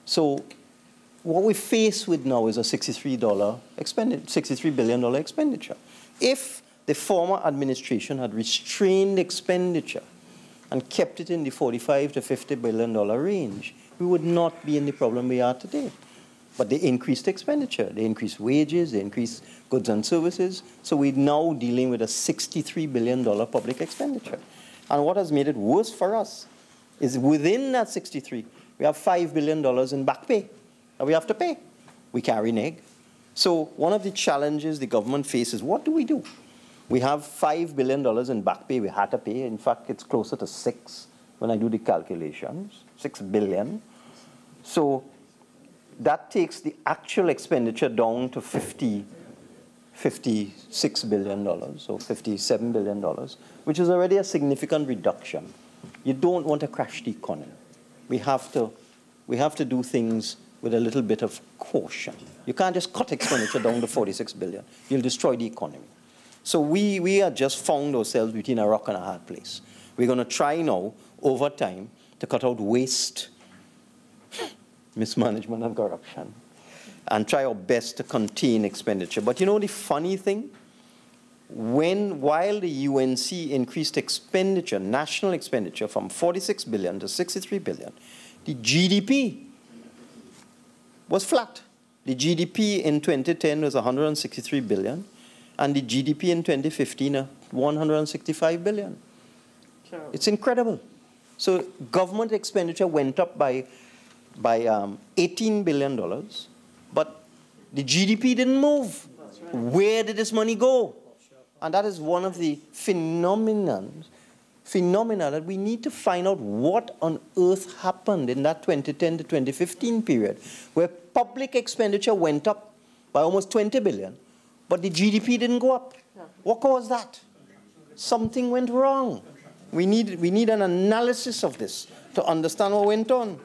So what we face with now is a $63 billion expenditure. If the former administration had restrained expenditure and kept it in the $45 to $50 billion range, we would not be in the problem we are today. But they increased expenditure, they increased wages, they increased goods and services. So we're now dealing with a $63 billion public expenditure. And what has made it worse for us is within that 63, we have $5 billion in back pay that we have to pay. We carry neg. So one of the challenges the government faces, what do? We have $5 billion in back pay we had to pay. In fact, it's closer to 6 when I do the calculations, 6 billion. So that takes the actual expenditure down to $56 billion, or $57 billion, which is already a significant reduction. You don't want to crash the economy. We have to do things with a little bit of caution. You can't just cut expenditure down to $46 billion. You'll destroy the economy. So we have just found ourselves between a rock and a hard place. We're going to try now, over time, to cut out waste, mismanagement and corruption, and try our best to contain expenditure. But you know the funny thing? While the UNC increased expenditure, national expenditure, from 46 billion to 63 billion, the GDP was flat. The GDP in 2010 was 163 billion, and the GDP in 2015, 165 billion. It's incredible. So government expenditure went up by $18 billion, but the GDP didn't move. Where did this money go? And that is one of the phenomena that we need to find out what on earth happened in that 2010 to 2015 period, where public expenditure went up by almost 20 billion, but the GDP didn't go up. What caused that? Something went wrong. We need an analysis of this to understand what went on.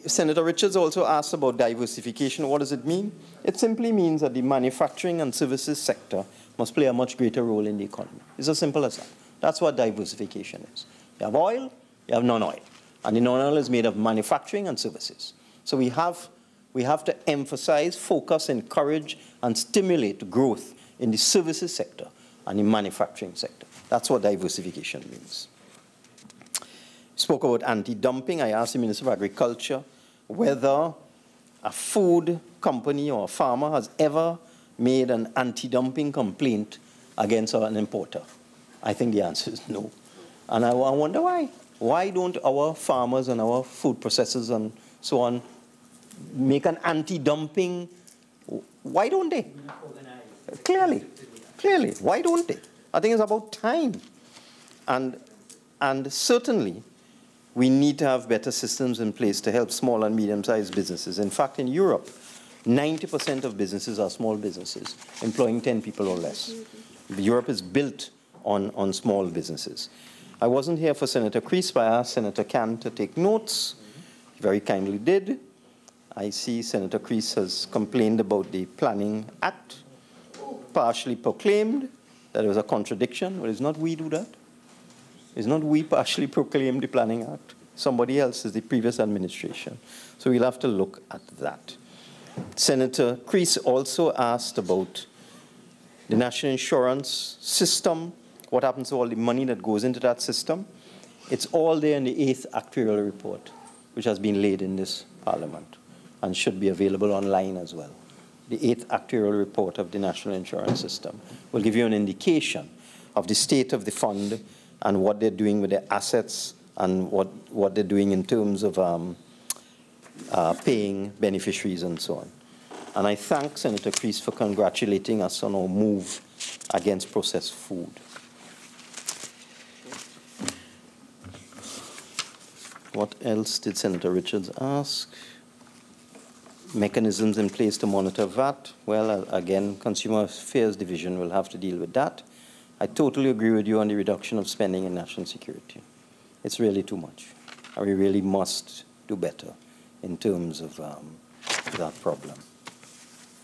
Senator Richards also asked about diversification. What does it mean? It simply means that the manufacturing and services sector must play a much greater role in the economy. It's as simple as that. That's what diversification is. You have oil, you have non-oil. And the non-oil is made of manufacturing and services. So we have to emphasize, focus, encourage, and stimulate growth in the services sector and the manufacturing sector. That's what diversification means. Spoke about anti-dumping. I asked the Minister of Agriculture whether a food company or a farmer has ever made an anti-dumping complaint against an importer. I think the answer is no. And I wonder why. Why don't our farmers and our food processors and so on make an anti-dumping? Why don't they? Clearly. Why don't they? I think it's about time. And certainly, we need to have better systems in place to help small and medium-sized businesses. In fact, in Europe, 90% of businesses are small businesses, employing 10 people or less. Europe is built on small businesses. I wasn't here for Senator Creese, but I asked Senator Can to take notes. He very kindly did. I see Senator Creese has complained about the Planning Act, partially proclaimed, that there was a contradiction. Well, it's not we do that. It's not we partially proclaim the Planning Act. Somebody else is the previous administration. So we'll have to look at that. Senator Crease also asked about the national insurance system, what happens to all the money that goes into that system. It's all there in the 8th actuarial report, which has been laid in this Parliament and should be available online as well. The 8th actuarial report of the national insurance system will give you an indication of the state of the fund and what they're doing with their assets and what they're doing in terms of paying beneficiaries and so on. And I thank Senator Crease for congratulating us on our move against processed food. What else did Senator Richards ask? Mechanisms in place to monitor VAT. Well, again, Consumer Affairs Division will have to deal with that. I totally agree with you on the reduction of spending in national security. It's really too much. And we really must do better in terms of that problem.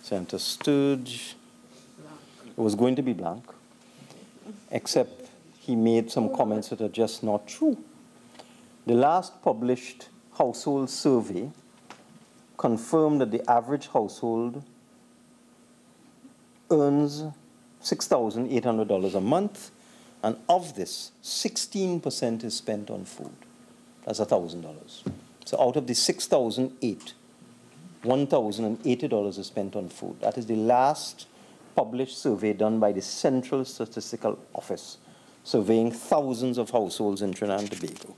Senator Sturge, it was going to be blank, except he made some comments that are just not true. The last published household survey confirmed that the average household earns $6,800 a month, and of this, 16% is spent on food. That's $1,000. So out of the $6,008, $1,080 is spent on food. That is the last published survey done by the Central Statistical Office, surveying thousands of households in Trinidad and Tobago.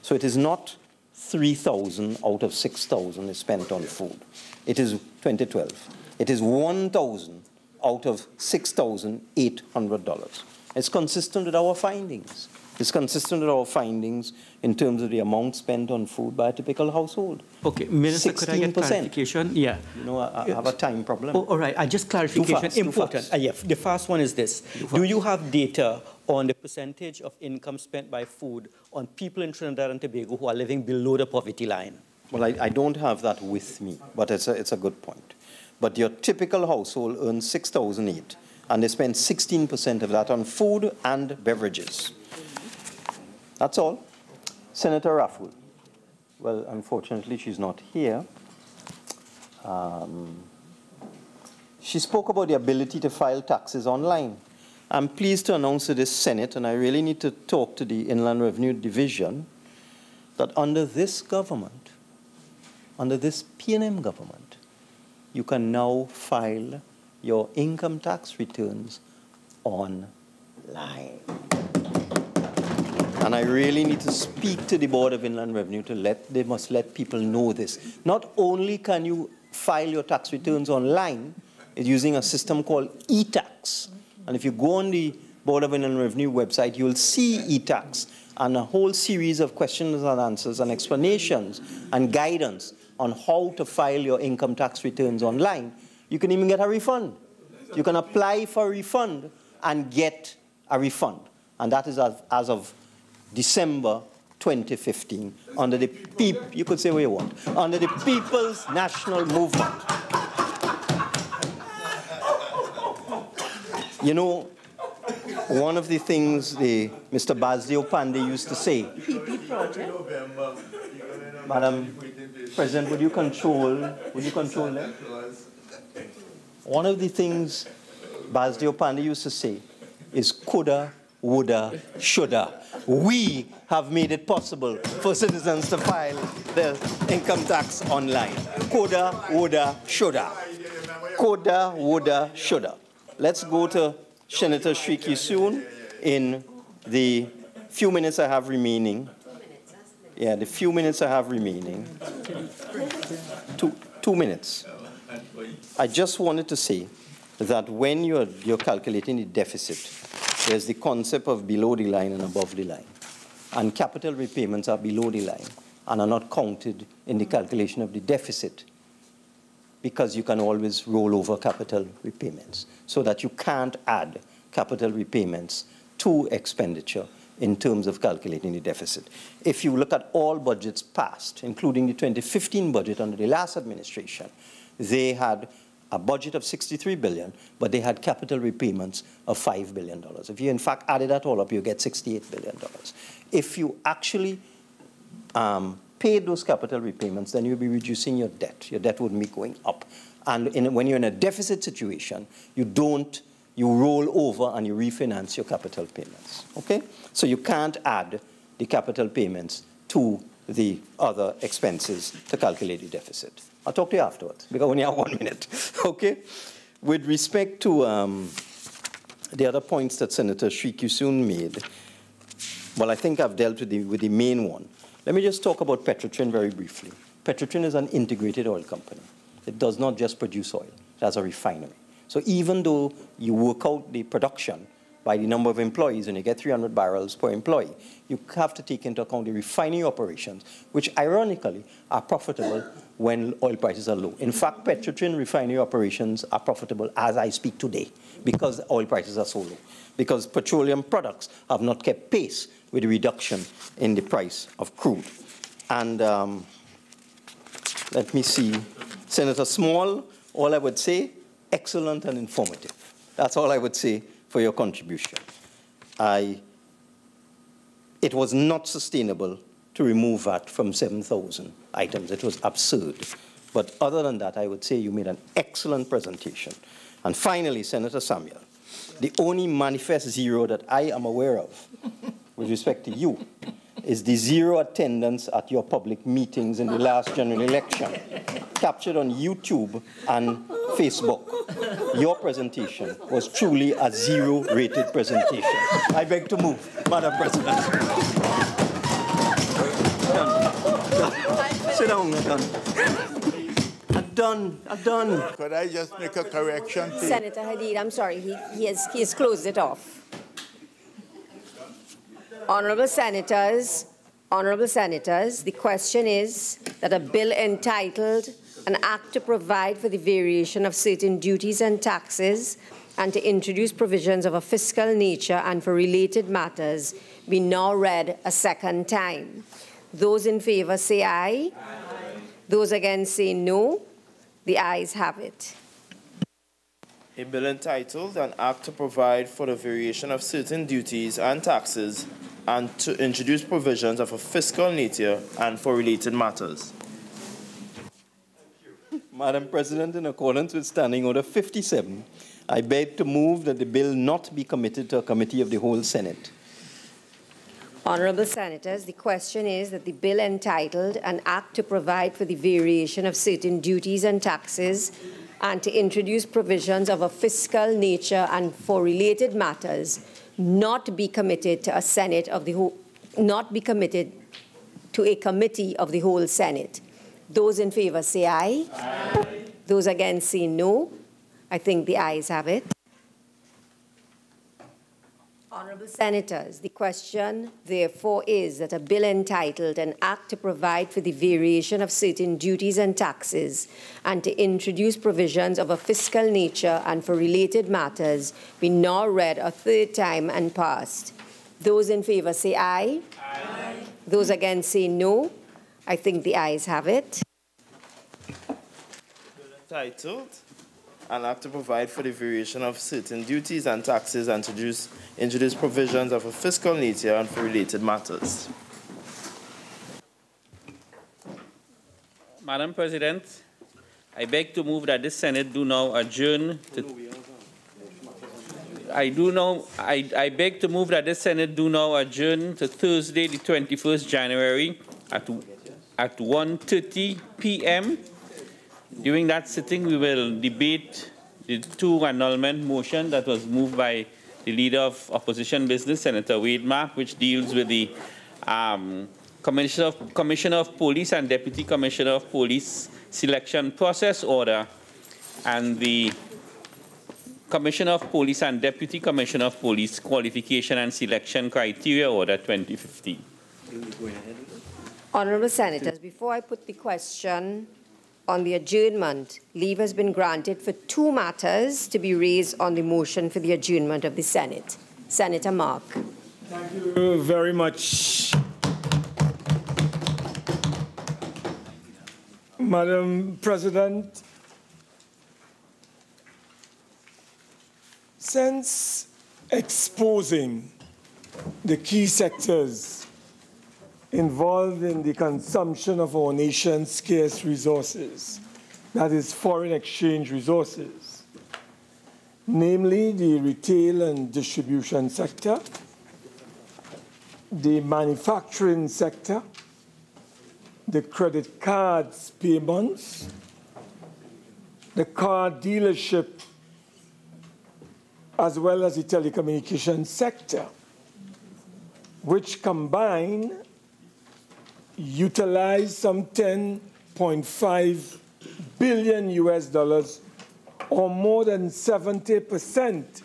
So it is not 3,000 out of 6,000 is spent on food. It is 2012. It is 1,000 out of $6,800. It's consistent with our findings. It's consistent with our findings in terms of the amount spent on food by a typical household. Okay, Minister, 16%. Could I get clarification? Yeah. You know, I have a time problem. Oh, all right, just clarification, important. Yeah, the first one is this. Do you have data on the percentage of income spent by food on people in Trinidad and Tobago who are living below the poverty line? Well, I don't have that with me, but it's a good point. But your typical household earns $6,008, and they spend 16% of that on food and beverages. That's all. Senator Raffle. Well, unfortunately, she's not here. She spoke about the ability to file taxes online. I'm pleased to announce to this Senate, and I really need to talk to the Inland Revenue Division, that under this government, under this P&M government, you can now file your income tax returns online. And I really need to speak to the Board of Inland Revenue they must let people know this. Not only can you file your tax returns online, it's using a system called e-tax. And if you go on the Board of Inland Revenue website, you'll see e-tax and a whole series of questions and answers and explanations and guidance on how to file your income tax returns online. You can even get a refund. You can apply for a refund and get a refund. And that is as of December 2015, under the you could say what you want, under the People's National Movement. You know, one of the things Mr. Basdio Pandey used to say, Madam President, would you control that? One of the things Basdio Pandey used to say is coulda, woulda, shoulda. We have made it possible for citizens to file their income tax online. Coulda, woulda, shoulda. Coulda, woulda, shoulda. Let's go to Senator Shriki soon in the few minutes I have remaining. Yeah, the few minutes I have remaining. 2 minutes. I just wanted to say that when you're calculating the deficit, there's the concept of below the line and above the line. And capital repayments are below the line and are not counted in the calculation of the deficit, because you can always roll over capital repayments, so that you can't add capital repayments to expenditure in terms of calculating the deficit. If you look at all budgets passed, including the 2015 budget under the last administration, they had a budget of $63 billion, but they had capital repayments of $5 billion. If you, in fact, added that all up, you get $68 billion. If you actually paid those capital repayments, then you'll be reducing your debt. Your debt wouldn't be going up. And when you're in a deficit situation, you roll over and you refinance your capital payments, okay? So you can't add the capital payments to the other expenses to calculate the deficit. I'll talk to you afterwards, because we only have 1 minute, okay? With respect to the other points that Senator Shrikusun made, well, I think I've dealt with the main one. Let me just talk about Petrotrin very briefly. Petrotrin is an integrated oil company. It does not just produce oil. It has a refinery. So even though you work out the production by the number of employees and you get 300 barrels per employee, you have to take into account the refining operations, which ironically are profitable when oil prices are low. In fact, Petrotrin refinery operations are profitable as I speak today because oil prices are so low, because petroleum products have not kept pace with the reduction in the price of crude. And let me see, Senator Small, all I would say, excellent and informative. That's all I would say for your contribution. It was not sustainable to remove that from 7,000 items. It was absurd. But other than that, I would say you made an excellent presentation. And finally, Senator Samuel, the only manifest zero that I am aware of with respect to you is the zero attendance at your public meetings in the last general election, captured on YouTube and Facebook. Your presentation was truly a zero-rated presentation. I beg to move, Madam President. Sit down, I'm done. I'm done. Could I just make a correction, please? Senator Hadid, I'm sorry, he has closed it off. Honourable Senators, the question is that a bill entitled An Act to Provide for the Variation of Certain Duties and Taxes and to Introduce Provisions of a Fiscal Nature and for Related Matters be now read a second time. Those in favour say aye. Aye. Those against say no. The ayes have it. A bill entitled An Act to Provide for the Variation of Certain Duties and Taxes and to Introduce Provisions of a Fiscal Nature and for Related Matters. Madam President, in accordance with Standing Order 57, I beg to move that the bill not be committed to a committee of the whole Senate. Honourable Senators, the question is that the bill entitled An Act to Provide for the Variation of Certain Duties and Taxes and to Introduce Provisions of a Fiscal Nature and for Related Matters not be committed to a Senate of the whole, not be committed to a committee of the whole Senate. Those in favour say aye. Aye. Those against say no. I think the ayes have it. Honourable Senators, the question, therefore, is that a bill entitled An Act to Provide for the Variation of Certain Duties and Taxes and to Introduce Provisions of a Fiscal Nature and for Related Matters be now read a third time and passed. Those in favour say aye. Aye. Those against say no. I think the ayes have it. Titled An Act to Provide for the Variation of Certain Duties and Taxes and to introduce Provisions of a Fiscal Nature and for Related Matters. Madam President, I beg to move that this Senate do now adjourn to... I beg to move that this Senate do now adjourn to Thursday, the 21st January at 1:30 p.m. During that sitting, we will debate the two annulment motion that was moved by the Leader of Opposition Business, Senator Wade Mark, which deals with the Commissioner of Police and Deputy Commissioner of Police selection process order and the Commissioner of Police and Deputy Commissioner of Police qualification and selection criteria order 2015. Honourable Senators, before I put the question on the adjournment, leave has been granted for two matters to be raised on the motion for the adjournment of the Senate. Senator Mark. Thank you very much. Madam President, Since exposing the key sectors involved in the consumption of our nation's scarce resources, that is foreign exchange resources, namely the retail and distribution sector, the manufacturing sector, the credit cards payments, the car dealership, as well as the telecommunications sector, which combined utilize some 10.5 billion US dollars, or more than 70%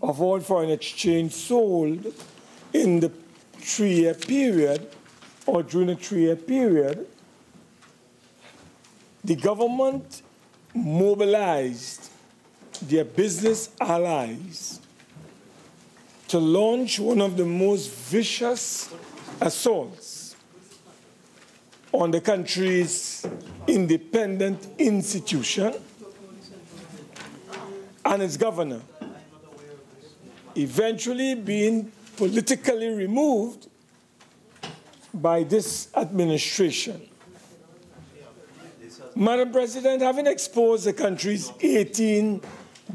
of all foreign exchange sold in the 3-year period, or during a 3-year period. The government mobilized their business allies to launch one of the most vicious assaults on the country's independent institution and its governor, eventually being politically removed by this administration. Madam President, having exposed the country's 18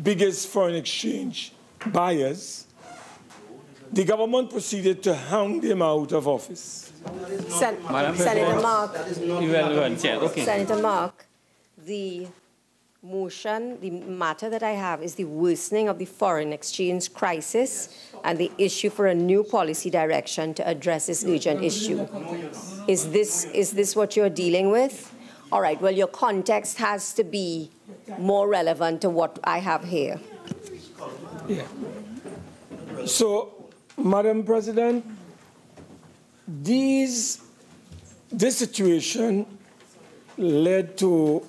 biggest foreign exchange buyers, the government proceeded to hang them out of office. Senator Mark, Okay. Senator Mark, the motion, the matter that I have is the worsening of the foreign exchange crisis and the issue for a new policy direction to address this urgent issue. Is this what you're dealing with? All right, well, your context has to be more relevant to what I have here. Yeah. So, Madam President, this situation led to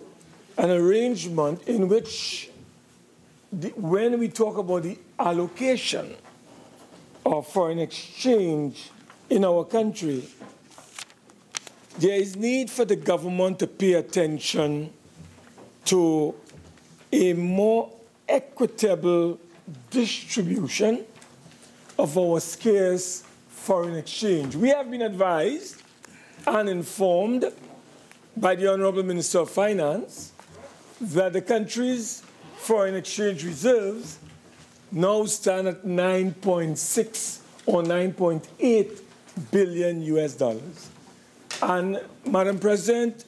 an arrangement in which, when we talk about the allocation of foreign exchange in our country, there is need for the government to pay attention to a more equitable distribution of our scarce foreign exchange. We have been advised and informed by the Honorable Minister of Finance that the country's foreign exchange reserves now stand at 9.6 or 9.8 billion US dollars. And, Madam President,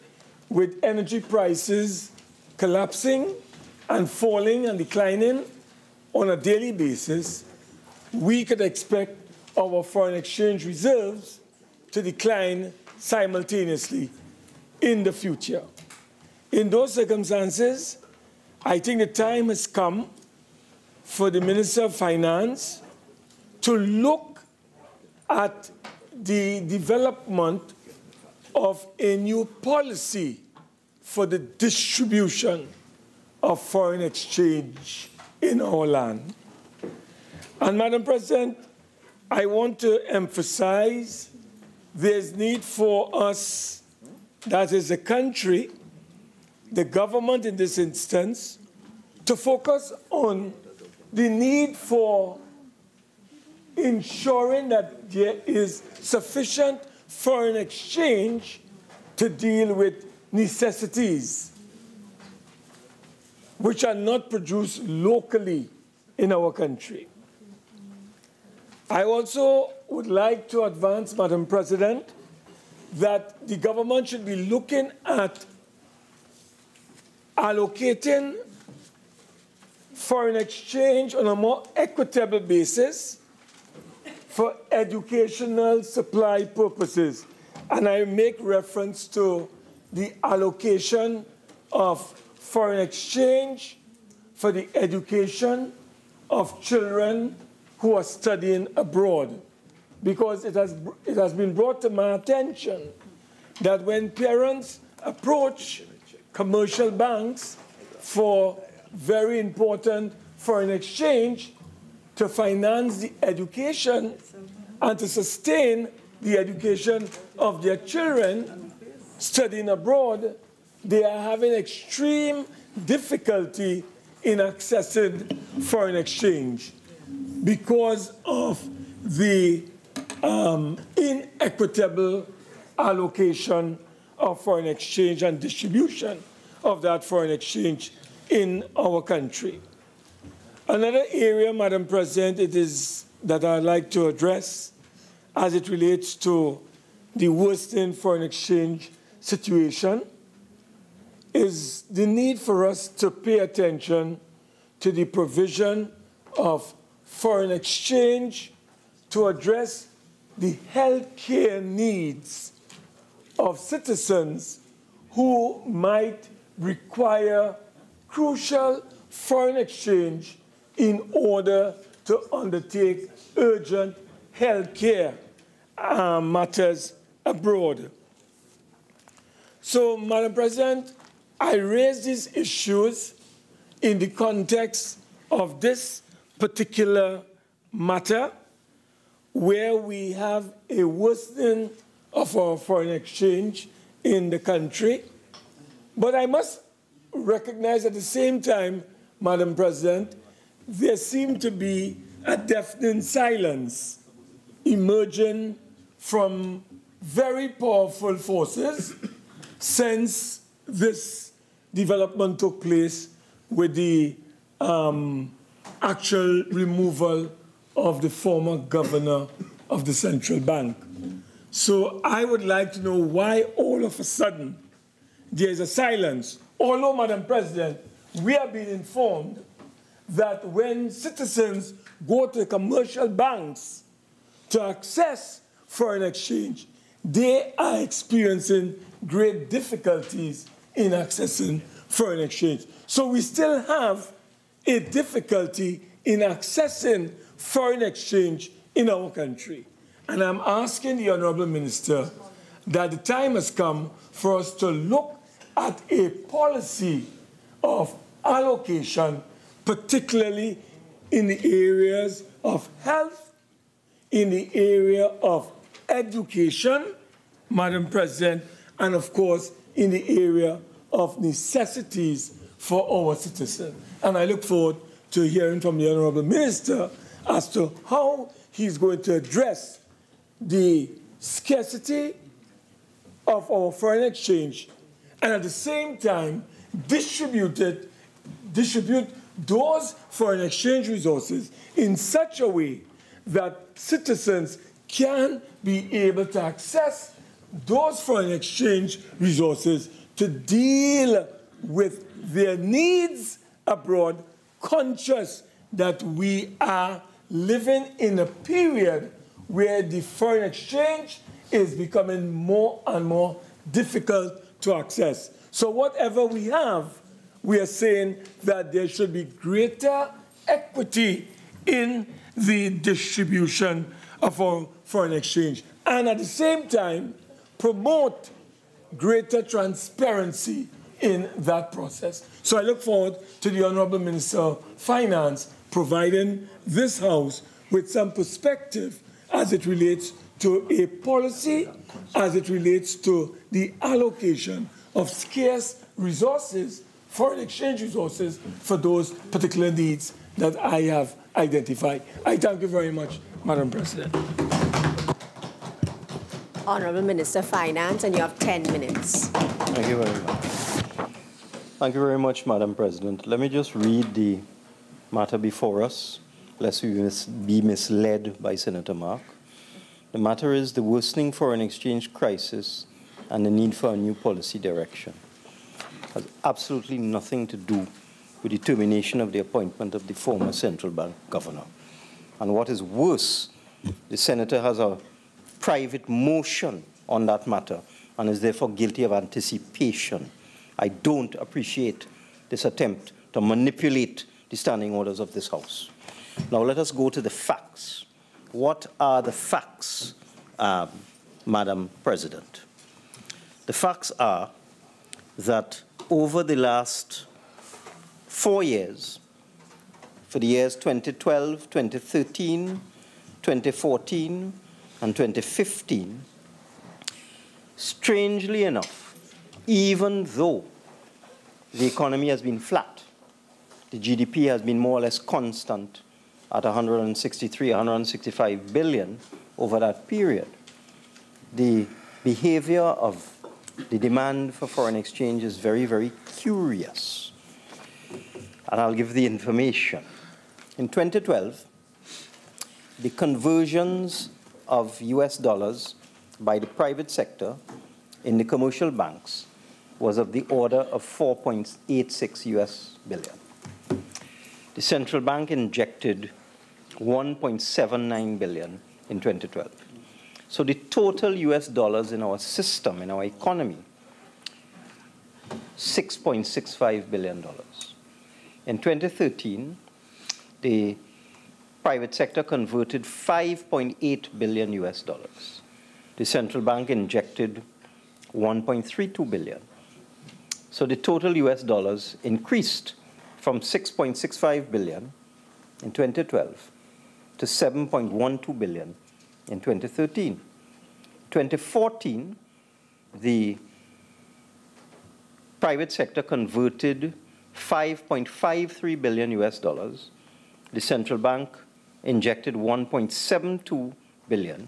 with energy prices collapsing and falling and declining on a daily basis, we could expect our foreign exchange reserves to decline simultaneously in the future. In those circumstances, I think the time has come for the Minister of Finance to look at the development of a new policy for the distribution of foreign exchange in our land. And, Madam President, I want to emphasize there's need for us, that is the country, the government in this instance, to focus on the need for ensuring that there is sufficient foreign exchange to deal with necessities which are not produced locally in our country. I also would like to advance, Madam President, that the government should be looking at allocating foreign exchange on a more equitable basis for educational supply purposes. And I make reference to the allocation of foreign exchange for the education of children who are studying abroad. Because it has been brought to my attention that when parents approach commercial banks for very important foreign exchange to finance the education and to sustain the education of their children studying abroad, they are having extreme difficulty in accessing foreign exchange because of the inequitable allocation of foreign exchange and distribution of that foreign exchange in our country. Another area, Madam President, it is that I'd like to address as it relates to the worsening foreign exchange situation is the need for us to pay attention to the provision of foreign exchange to address the health care needs of citizens who might require crucial foreign exchange in order to undertake urgent health care matters abroad. So, Madam President, I raise these issues in the context of this particular matter where we have a worsening of our foreign exchange in the country. But I must recognize at the same time, Madam President, there seemed to be a deafening silence emerging from very powerful forces since this development took place with the actual removal of the former governor of the central bank. So I would like to know why all of a sudden there is a silence. Although, Madam President, we have been informed that when citizens go to commercial banks to access foreign exchange, they are experiencing great difficulties in accessing foreign exchange. So we still have a difficulty in accessing foreign exchange in our country. And I'm asking the Honourable Minister that the time has come for us to look at a policy of allocation, particularly in the areas of health, in the area of education, Madam President, and of course in the area of necessities for our citizens. And I look forward to hearing from the Honourable Minister as to how he's going to address the scarcity of our foreign exchange and at the same time distribute those foreign exchange resources in such a way that citizens can be able to access those foreign exchange resources to deal with their needs abroad, conscious that we are living in a period where the foreign exchange is becoming more and more difficult to access. So whatever we have, we are saying that there should be greater equity in the distribution of our foreign exchange, and at the same time, promote greater transparency in that process. So I look forward to the Honourable Minister of Finance providing this House with some perspective as it relates to a policy, as it relates to the allocation of scarce resources, foreign exchange resources, for those particular needs that I have identified. I thank you very much, Madam President. Honourable Minister of Finance, and you have 10 minutes. Thank you very much. Thank you very much, Madam President. Let me just read the matter before us, lest we be misled by Senator Mark. The matter is the worsening foreign exchange crisis and the need for a new policy direction. It has absolutely nothing to do with the termination of the appointment of the former central bank governor. And what is worse, the senator has a private motion on that matter and is therefore guilty of anticipation. I don't appreciate this attempt to manipulate the standing orders of this House. Now let us go to the facts. What are the facts, Madam President? The facts are that over the last 4 years, for the years 2012, 2013, 2014, and 2015, strangely enough, even though the economy has been flat, the GDP has been more or less constant at 163, 165 billion over that period. The behavior of the demand for foreign exchange is very, very curious. And I'll give the information. In 2012, the conversions of US dollars by the private sector in the commercial banks was of the order of 4.86 US billion. The central bank injected 1.79 billion in 2012. So the total US dollars in our system, in our economy, $6.65 billion. In 2013, the private sector converted 5.8 billion US dollars. The central bank injected 1.32 billion. So the total US dollars increased from 6.65 billion in 2012 to 7.12 billion in 2013. 2014, the private sector converted 5.53 billion US dollars. The central bank injected 1.72 billion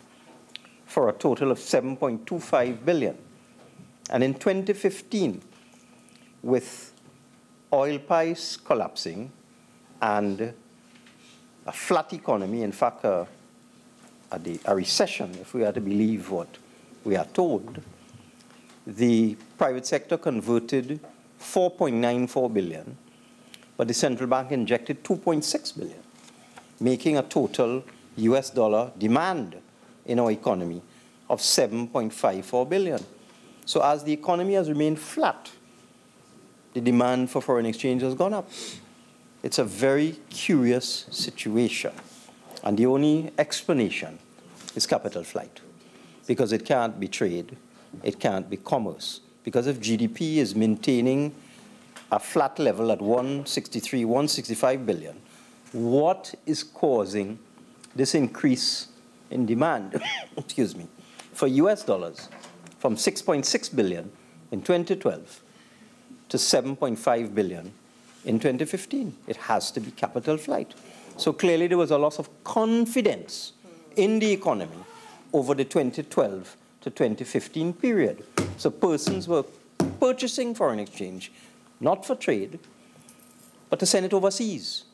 for a total of 7.25 billion. And in 2015, with oil price collapsing and a flat economy, in fact, a recession, if we are to believe what we are told, the private sector converted 4.94 billion, but the central bank injected 2.6 billion, making a total US dollar demand in our economy of 7.54 billion. So as the economy has remained flat, the demand for foreign exchange has gone up. It's a very curious situation. And the only explanation is capital flight, because it can't be trade, it can't be commerce. Because if GDP is maintaining a flat level at 163, 165 billion, what is causing this increase in demand, excuse me, for US dollars from 6.6 billion in 2012 to 7.5 billion in 2015? It has to be capital flight. So clearly there was a loss of confidence in the economy over the 2012 to 2015 period. So persons were purchasing foreign exchange, not for trade, but to send it overseas.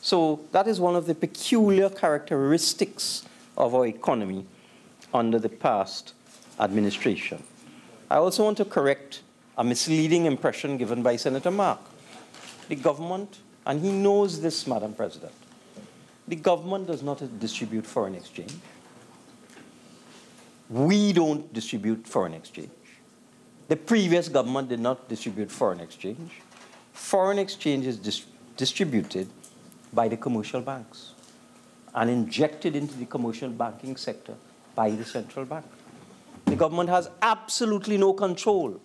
So that is one of the peculiar characteristics of our economy under the past administration. I also want to correct a misleading impression given by Senator Mark. The government, and he knows this, Madam President, the government does not distribute foreign exchange. We don't distribute foreign exchange. The previous government did not distribute foreign exchange. Foreign exchange is distributed by the commercial banks and injected into the commercial banking sector by the central bank. The government has absolutely no control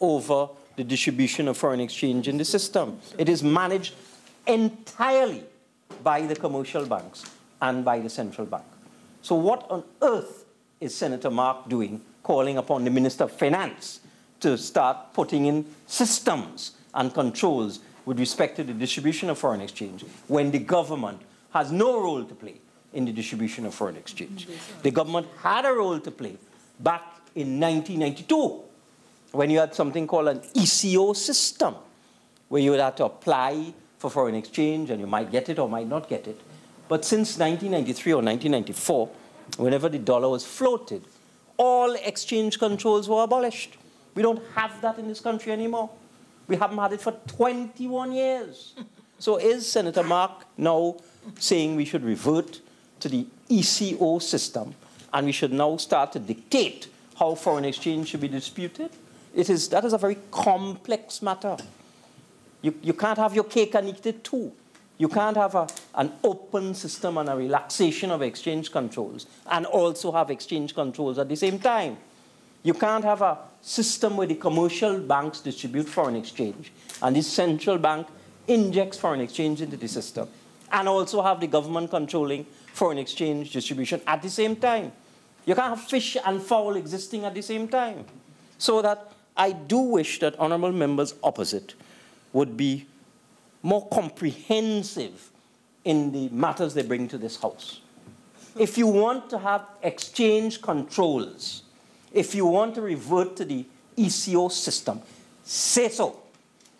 over the distribution of foreign exchange in the system. It is managed entirely by the commercial banks and by the central bank. So what on earth is Senator Mark doing, calling upon the Minister of Finance to start putting in systems and controls with respect to the distribution of foreign exchange when the government has no role to play in the distribution of foreign exchange? The government had a role to play back in 1992 when you had something called an ECO system, where you would have to apply for foreign exchange and you might get it or might not get it. But since 1993 or 1994, whenever the dollar was floated, all exchange controls were abolished. We don't have that in this country anymore. We haven't had it for 21 years. So is Senator Mark now saying we should revert to the ECO system and we should now start to dictate how foreign exchange should be disputed? That is a very complex matter. You can't have your cake and eat it too. You can't have an open system and a relaxation of exchange controls and also have exchange controls at the same time. You can't have a system where the commercial banks distribute foreign exchange and the central bank injects foreign exchange into the system and also have the government controlling foreign exchange distribution at the same time. You can't have fish and fowl existing at the same time. So that I do wish that honourable members opposite would be more comprehensive in the matters they bring to this House. If you want to have exchange controls, if you want to revert to the ECO system, say so.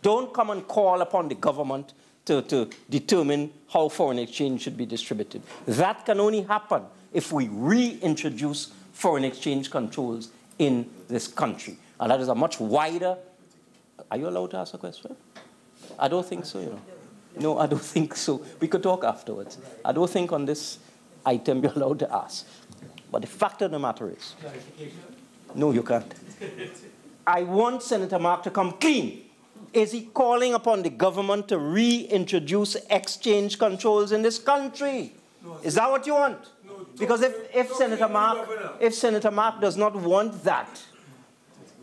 Don't come and call upon the government to determine how foreign exchange should be distributed. That can only happen if we reintroduce foreign exchange controls in this country. And that is a much wider... Are you allowed to ask a question? I don't think so, you know. No, I don't think so. We could talk afterwards. I don't think on this item you're allowed to ask. But the fact of the matter is... No, you can't. I want Senator Mark to come clean. Is he calling upon the government to reintroduce exchange controls in this country? Is that what you want? Because if Senator Mark does not want that,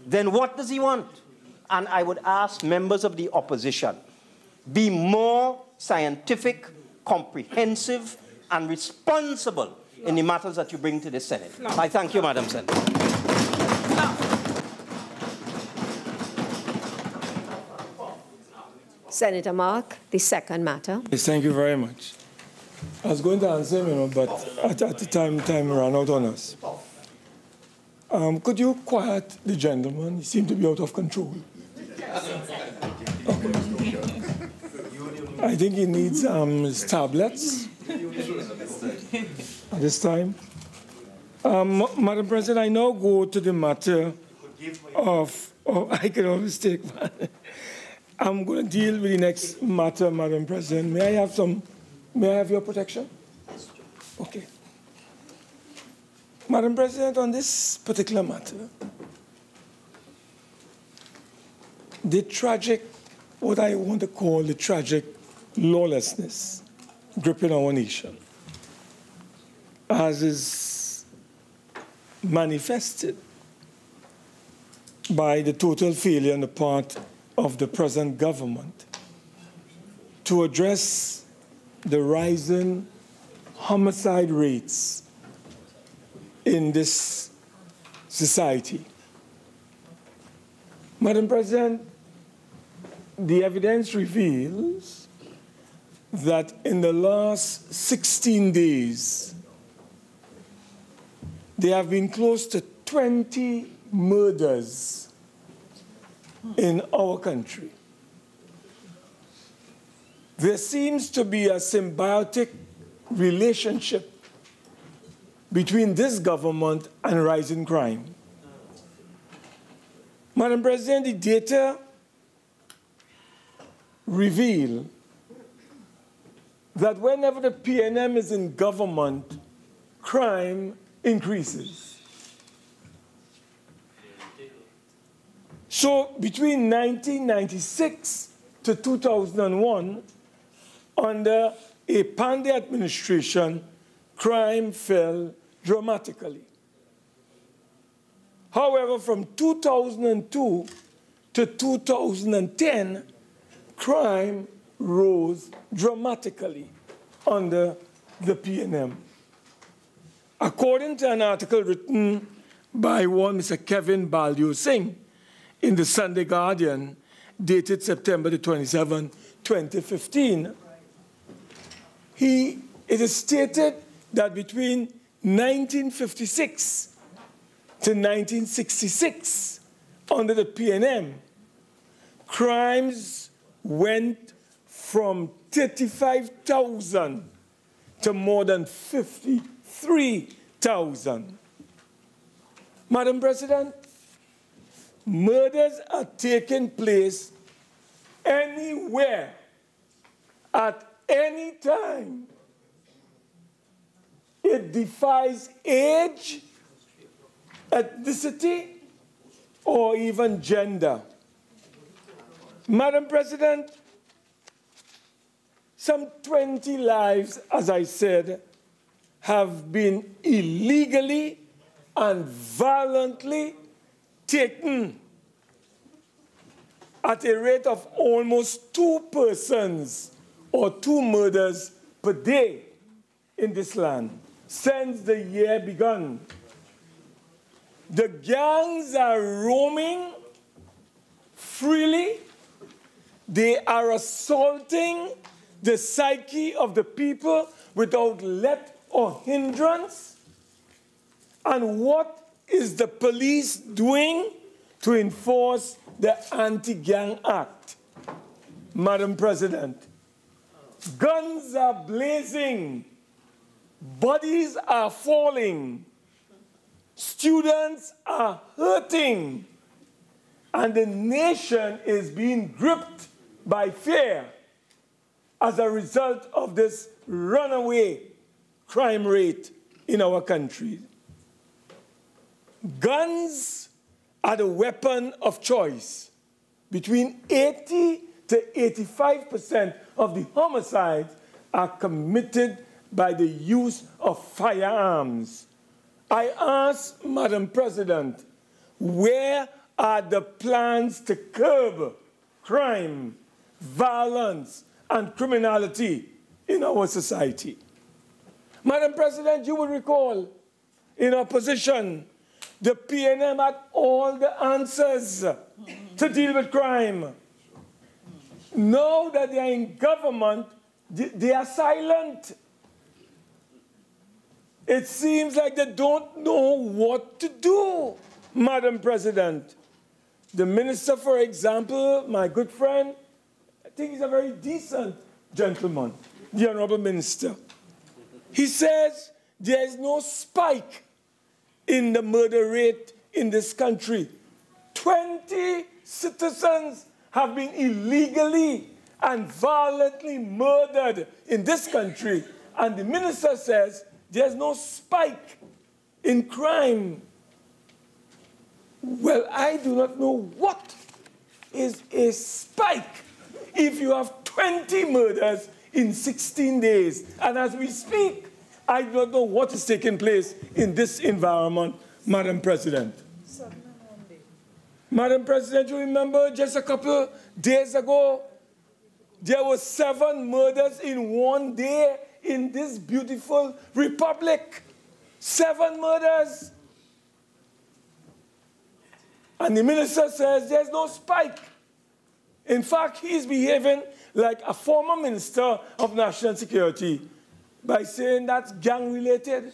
then what does he want? And I would ask members of the opposition, be more scientific, comprehensive, and responsible in the matters that you bring to the Senate. I thank you, Madam Senator. Senator Mark, the second matter. Yes, thank you very much. I was going to answer him, you know, but at the time ran out on us. Could you quiet the gentleman? He seemed to be out of control. Okay. I think he needs his tablets at this time. Madam President, I now go to the matter of I can always take one. I'm going to deal with the next matter, Madam President. May I have your protection? Okay. Madam President, on this particular matter, the tragic, what I want to call the tragic lawlessness gripping our nation, as is manifested by the total failure on the part of the present government to address the rising homicide rates in this society. Madam President, the evidence reveals that in the last 16 days, there have been close to 20 murders in our country. There seems to be a symbiotic relationship between this government and rising crime. Madam President, the data reveal that whenever the PNM is in government, crime increases. So between 1996 to 2001, under a Pandey administration, crime fell dramatically. However, from 2002 to 2010, crime rose dramatically under the PNM. According to an article written by one Mr. Kevin Baldio Singh in the Sunday Guardian, dated September the 27th, 2015, it is stated that between 1956 to 1966, under the PNM, crimes went from 35,000 to more than 53,000. Madam President, murders are taking place anywhere, at any time. It defies age, ethnicity, or even gender. Madam President, some 20 lives, as I said, have been illegally and violently taken at a rate of almost 2 persons or 2 murders per day in this land since the year began. The gangs are roaming freely. they are assaulting the psyche of the people without let or hindrance? And what is the police doing to enforce the Anti-Gang Act? Madam President, guns are blazing, bodies are falling, students are hurting, and the nation is being gripped by fear as a result of this runaway crime rate in our country. Guns are the weapon of choice. Between 80 to 85% of the homicides are committed by the use of firearms. I ask, Madam President, where are the plans to curb crime, violence, and criminality in our society? Madam President, you will recall in opposition, the PNM had all the answers to deal with crime. Now that they are in government, they are silent. It seems like they don't know what to do, Madam President. The minister, for example, my good friend, I think he's a very decent gentleman, the Honorable Minister. He says there is no spike in the murder rate in this country. 20 citizens have been illegally and violently murdered in this country. And the minister says there's no spike in crime. Well, I do not know what is a spike if you have 20 murders in 16 days. And as we speak, I do not know what is taking place in this environment, Madam President. Madam President, you remember just a couple days ago, there were 7 murders in one day in this beautiful republic. 7 murders. And the minister says there's no spike. In fact, he's behaving like a former minister of national security by saying that's gang-related.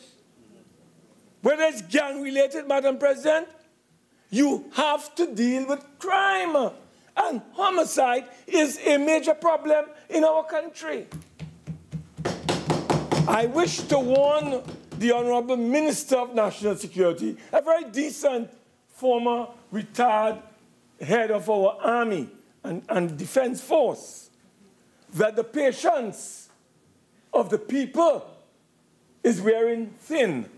Whether it's gang-related, Madam President, you have to deal with crime. And homicide is a major problem in our country. I wish to warn the Honorable Minister of National Security, a very decent former retired head of our Army and Defense Force, that the patience of the people is wearing thin.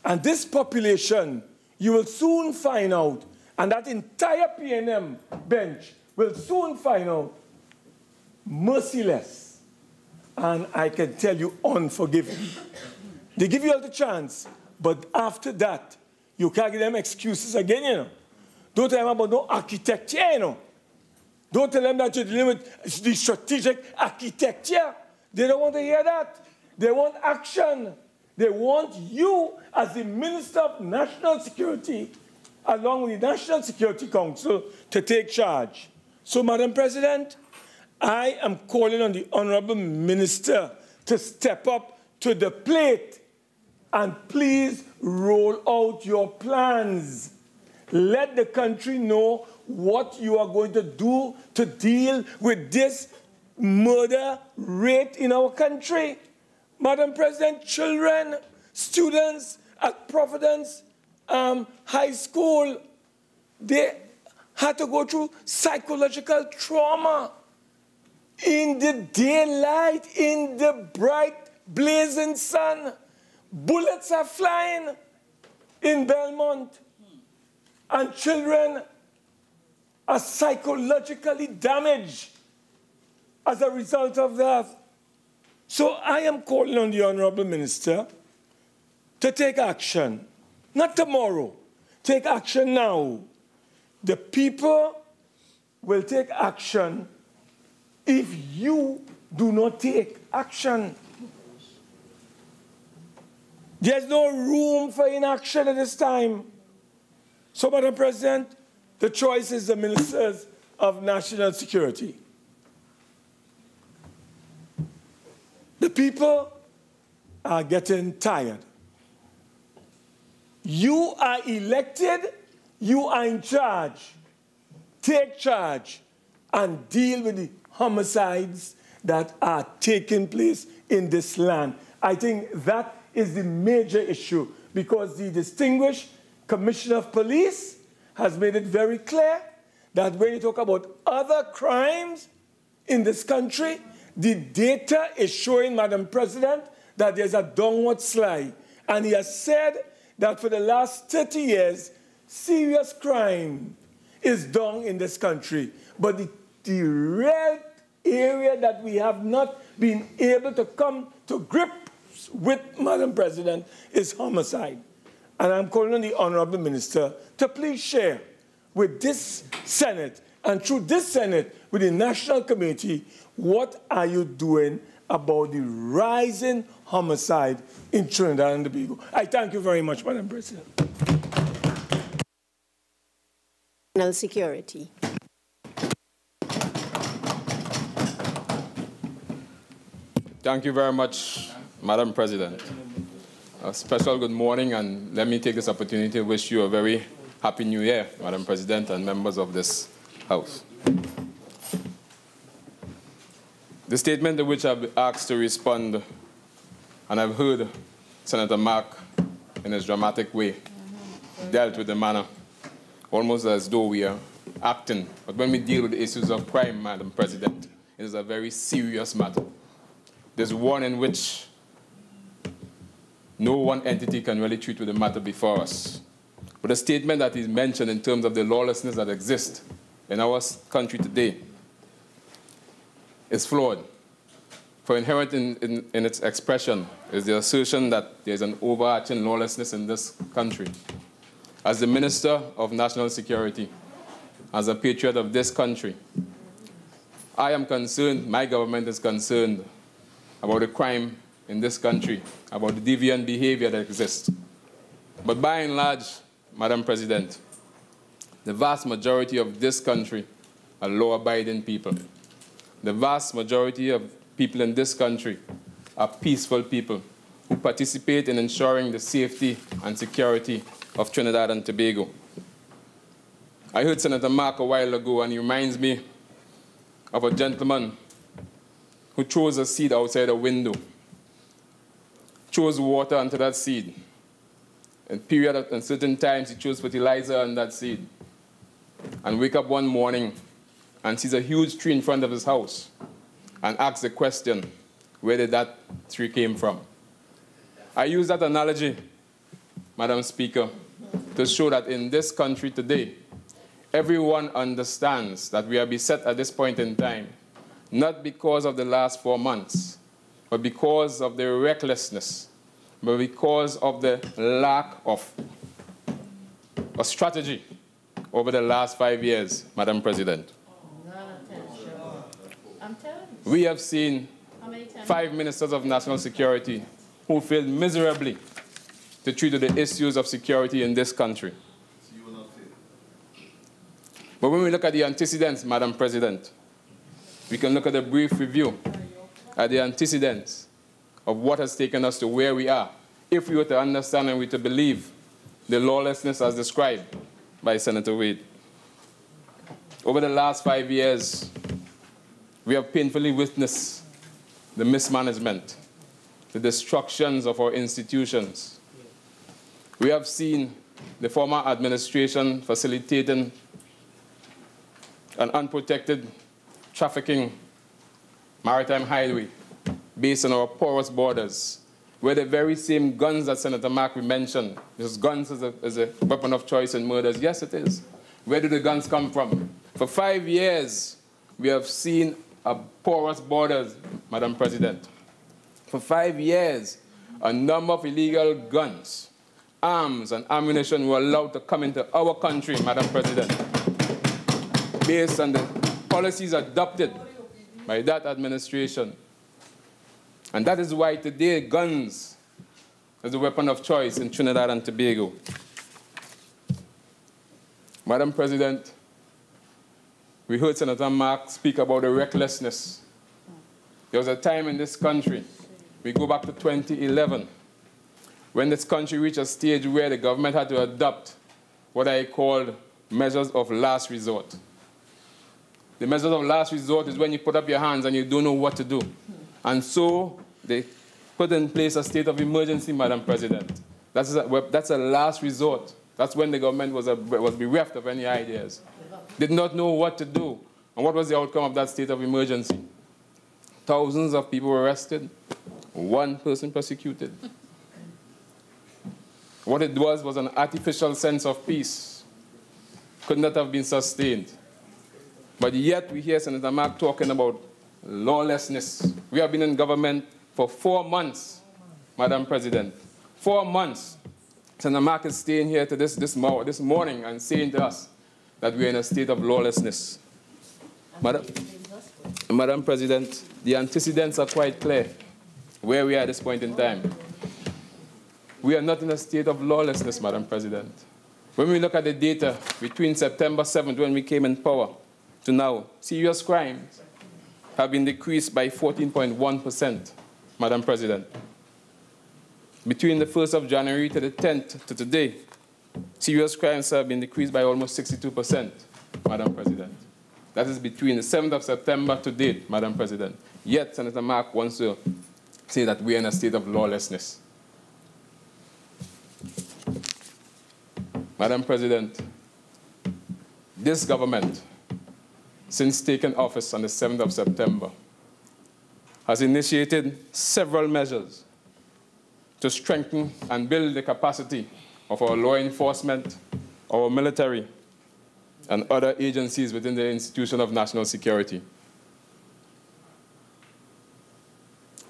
And this population, you will soon find out, and that entire PNM bench will soon find out, merciless, and I can tell you unforgiving. They give you all the chance, but after that, you can't give them excuses again, you know. Don't tell them about no architecture, you know. Don't tell them that you're dealing with the strategic architecture. They don't want to hear that. They want action. They want you, as the Minister of National Security, along with the National Security Council, to take charge. So, Madam President, I am calling on the Honorable Minister to step up to the plate and please roll out your plans. Let the country know what you are going to do to deal with this murder rate in our country. Madam President, children, students at Providence High School, they had to go through psychological trauma in the daylight, in the bright, blazing sun. Bullets are flying in Belmont, and children are psychologically damaged as a result of that. So I am calling on the Honorable Minister to take action. Not tomorrow. Take action now. The people will take action if you do not take action. There's no room for inaction at this time. So, Madam President, the choice is the ministers of national security. The people are getting tired. You are elected, you are in charge. Take charge and deal with the homicides that are taking place in this land. I think that is the major issue, because the distinguished Commissioner of Police has made it very clear that when you talk about other crimes in this country, the data is showing, Madam President, that there's a downward slide. And he has said that for the last 30 years, serious crime is down in this country. But the real area that we have not been able to come to grips with, Madam President, is homicide. And I'm calling on the Honorable Minister to please share with this Senate, and through this Senate, with the National Committee, what are you doing about the rising homicide in Trinidad and Tobago? I thank you very much, Madam President. National security. Thank you very much, Madam President. A special good morning, and let me take this opportunity to wish you a very happy New Year, Madam President and members of this House. The statement to which I've been asked to respond, and I've heard Senator Mark, in his dramatic way, dealt with the manner, almost as though we are acting. But when we deal with the issues of crime, Madam President, it is a very serious matter. There's one in which no one entity can really treat with the matter before us. But the statement that is mentioned in terms of the lawlessness that exists in our country today is flawed. For inherent in its expression is the assertion that there's an overarching lawlessness in this country. As the Minister of National Security, as a patriot of this country, I am concerned, my government is concerned about the crime in this country, about the deviant behavior that exists. But by and large, Madam President, the vast majority of this country are law-abiding people. The vast majority of people in this country are peaceful people who participate in ensuring the safety and security of Trinidad and Tobago. I heard Senator Mark a while ago, and he reminds me of a gentleman who throws a seed outside a window, throws water onto that seed. In certain times, he throws fertilizer on that seed, and wake up one morning and sees a huge tree in front of his house and asks the question, where did that tree came from? I use that analogy, Madam Speaker, to show that in this country today, everyone understands that we are beset at this point in time, not because of the last 4 months, but because of the recklessness, but because of the lack of a strategy over the last 5 years, Madam President. We have seen 5 ministers of national security who failed miserably to treat the issues of security in this country. But when we look at the antecedents, Madam President, we can look at a brief review at the antecedents of what has taken us to where we are, if we were to understand and we were to believe the lawlessness as described by Senator Wade. Over the last 5 years, we have painfully witnessed the mismanagement, the destructions of our institutions. We have seen the former administration facilitating an unprotected trafficking maritime highway based on our porous borders, where the very same guns that Senator Mark mentioned, because guns is a weapon of choice in murders. Yes, it is. Where do the guns come from? For 5 years, we have seen a porous borders, Madam President. For 5 years, a number of illegal guns, arms, and ammunition were allowed to come into our country, Madam President, based on the policies adopted by that administration. And that is why today guns is a weapon of choice in Trinidad and Tobago. Madam President, we heard Senator Mark speak about the recklessness. There was a time in this country, we go back to 2011, when this country reached a stage where the government had to adopt what I called measures of last resort. The measures of last resort is when you put up your hands and you don't know what to do. And so they put in place a state of emergency, Madam President. That's a last resort. That's when the government was bereft of any ideas. Did not know what to do. And what was the outcome of that state of emergency? Thousands of people were arrested, one person prosecuted. What it was an artificial sense of peace. Could not have been sustained. But yet we hear Senator Mark talking about lawlessness. We have been in government for 4 months, Madam President. 4 months. Senator Mark is staying here to this morning and saying to us that we are in a state of lawlessness. Madam President, the antecedents are quite clear where we are at this point in time. We are not in a state of lawlessness, Madam President. When we look at the data between September 7th, when we came in power, to now, serious crimes have been decreased by 14.1%, Madam President. Between the 1st of January to the 10th to today, serious crimes have been decreased by almost 62%, Madam President. That is between the 7th of September to date, Madam President. Yet, Senator Mark wants to say that we are in a state of lawlessness. Madam President, this government, since taking office on the 7th of September, has initiated several measures to strengthen and build the capacity of our law enforcement, our military, and other agencies within the institution of national security.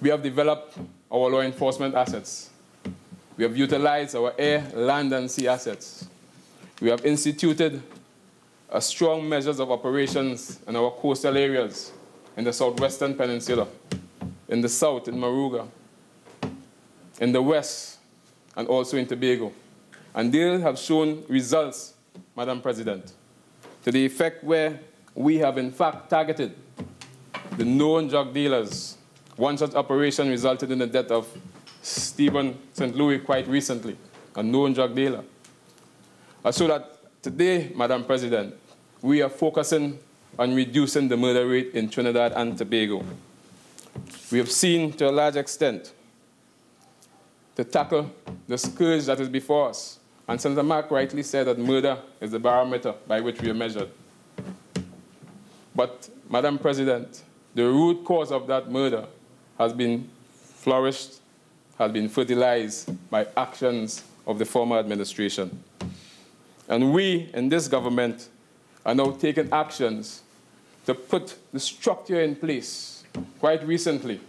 We have developed our law enforcement assets. We have utilized our air, land, and sea assets. We have instituted strong measures of operations in our coastal areas, in the southwestern peninsula, in the south, in Moruga, in the west, and also in Tobago. And they have shown results, Madam President, to the effect where we have in fact targeted the known drug dealers. One such operation resulted in the death of Stephen St. Louis quite recently, a known drug dealer. So that today, Madam President, we are focusing on reducing the murder rate in Trinidad and Tobago. We have seen, to a large extent, to tackle the scourge that is before us. And Senator Mark rightly said that murder is the barometer by which we are measured. But, Madam President, the root cause of that murder has been flourished, has been fertilized by actions of the former administration. And we, in this government, are now taking actions to put the structure in place. Quite recently,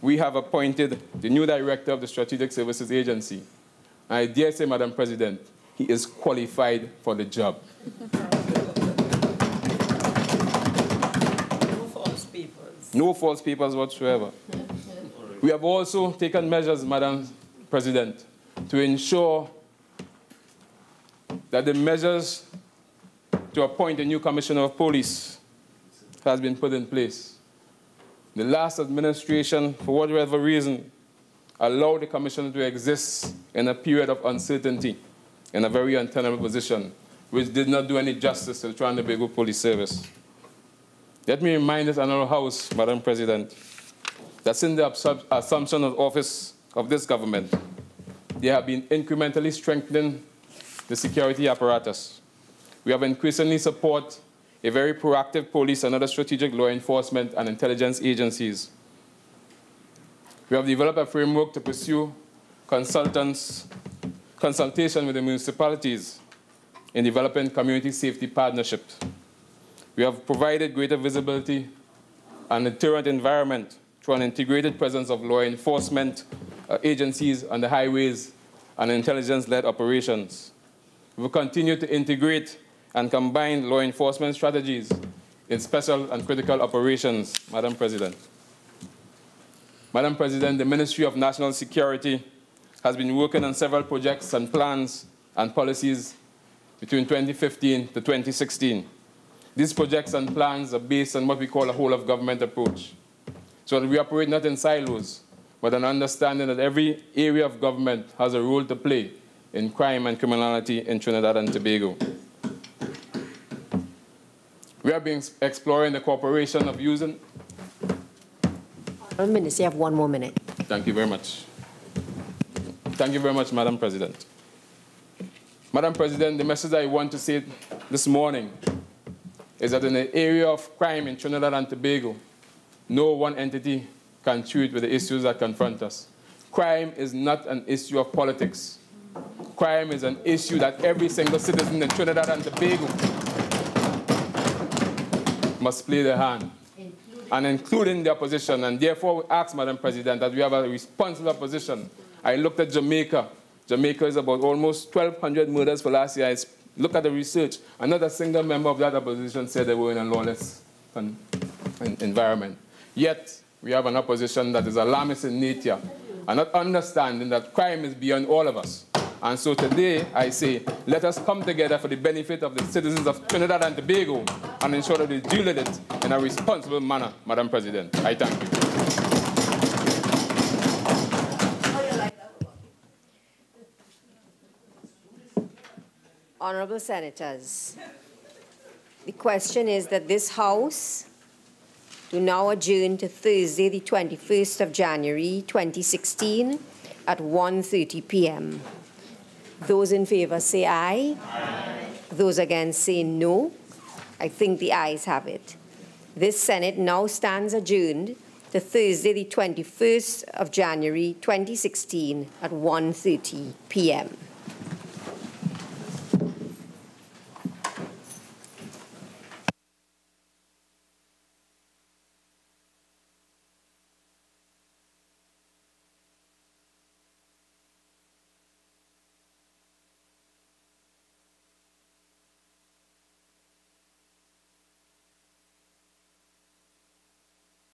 we have appointed the new director of the Strategic Services Agency. And I dare say, Madam President, he is qualified for the job. No false papers. No false papers whatsoever. We have also taken measures, Madam President, to ensure that the measures to appoint a new commissioner of police has been put in place. The last administration, for whatever reason, allowed the commissioner to exist in a period of uncertainty, in a very untenable position, which did not do any justice to the Trinidad and Tobago Police Service. Let me remind this honorable House, Madam President, that since the assumption of office of this government, they have been incrementally strengthening the security apparatus. We have increasingly support a very proactive police and other strategic law enforcement and intelligence agencies. We have developed a framework to pursue consultation with the municipalities in developing community safety partnerships. We have provided greater visibility and deterrent environment through an integrated presence of law enforcement agencies on the highways and intelligence-led operations. We will continue to integrate and combine law enforcement strategies in special and critical operations, Madam President. Madam President, the Ministry of National Security has been working on several projects and plans and policies between 2015 to 2016. These projects and plans are based on what we call a whole-of-government approach. So we operate not in silos, but an understanding that every area of government has a role to play in crime and criminality in Trinidad and Tobago. We have been exploring the cooperation of using... Minister, you have 1 more minute. Thank you very much. Thank you very much, Madam President. Madam President, the message I want to say this morning is that in the area of crime in Trinidad and Tobago, no one entity can treat with the issues that confront us. Crime is not an issue of politics. Crime is an issue that every single citizen in Trinidad and Tobago must play their hand, and including the opposition. And therefore, we ask, Madam President, that we have a responsible opposition. I looked at Jamaica. Jamaica is about almost 1,200 murders for last year. I looked at the research, and not a single member of that opposition said they were in a lawless environment. Yet, we have an opposition that is alarmist in nature and not understanding that crime is beyond all of us. And so today, I say, let us come together for the benefit of the citizens of Trinidad and Tobago and ensure that we deal with it in a responsible manner, Madam President. I thank you. Honourable Senators, the question is that this House do now adjourn to Thursday, the 21st of January, 2016 at 1:30 p.m. Those in favour say aye. Aye. Those against say no. I think the ayes have it. This Senate now stands adjourned to Thursday, the 21st of January, 2016 at 1:30 p.m.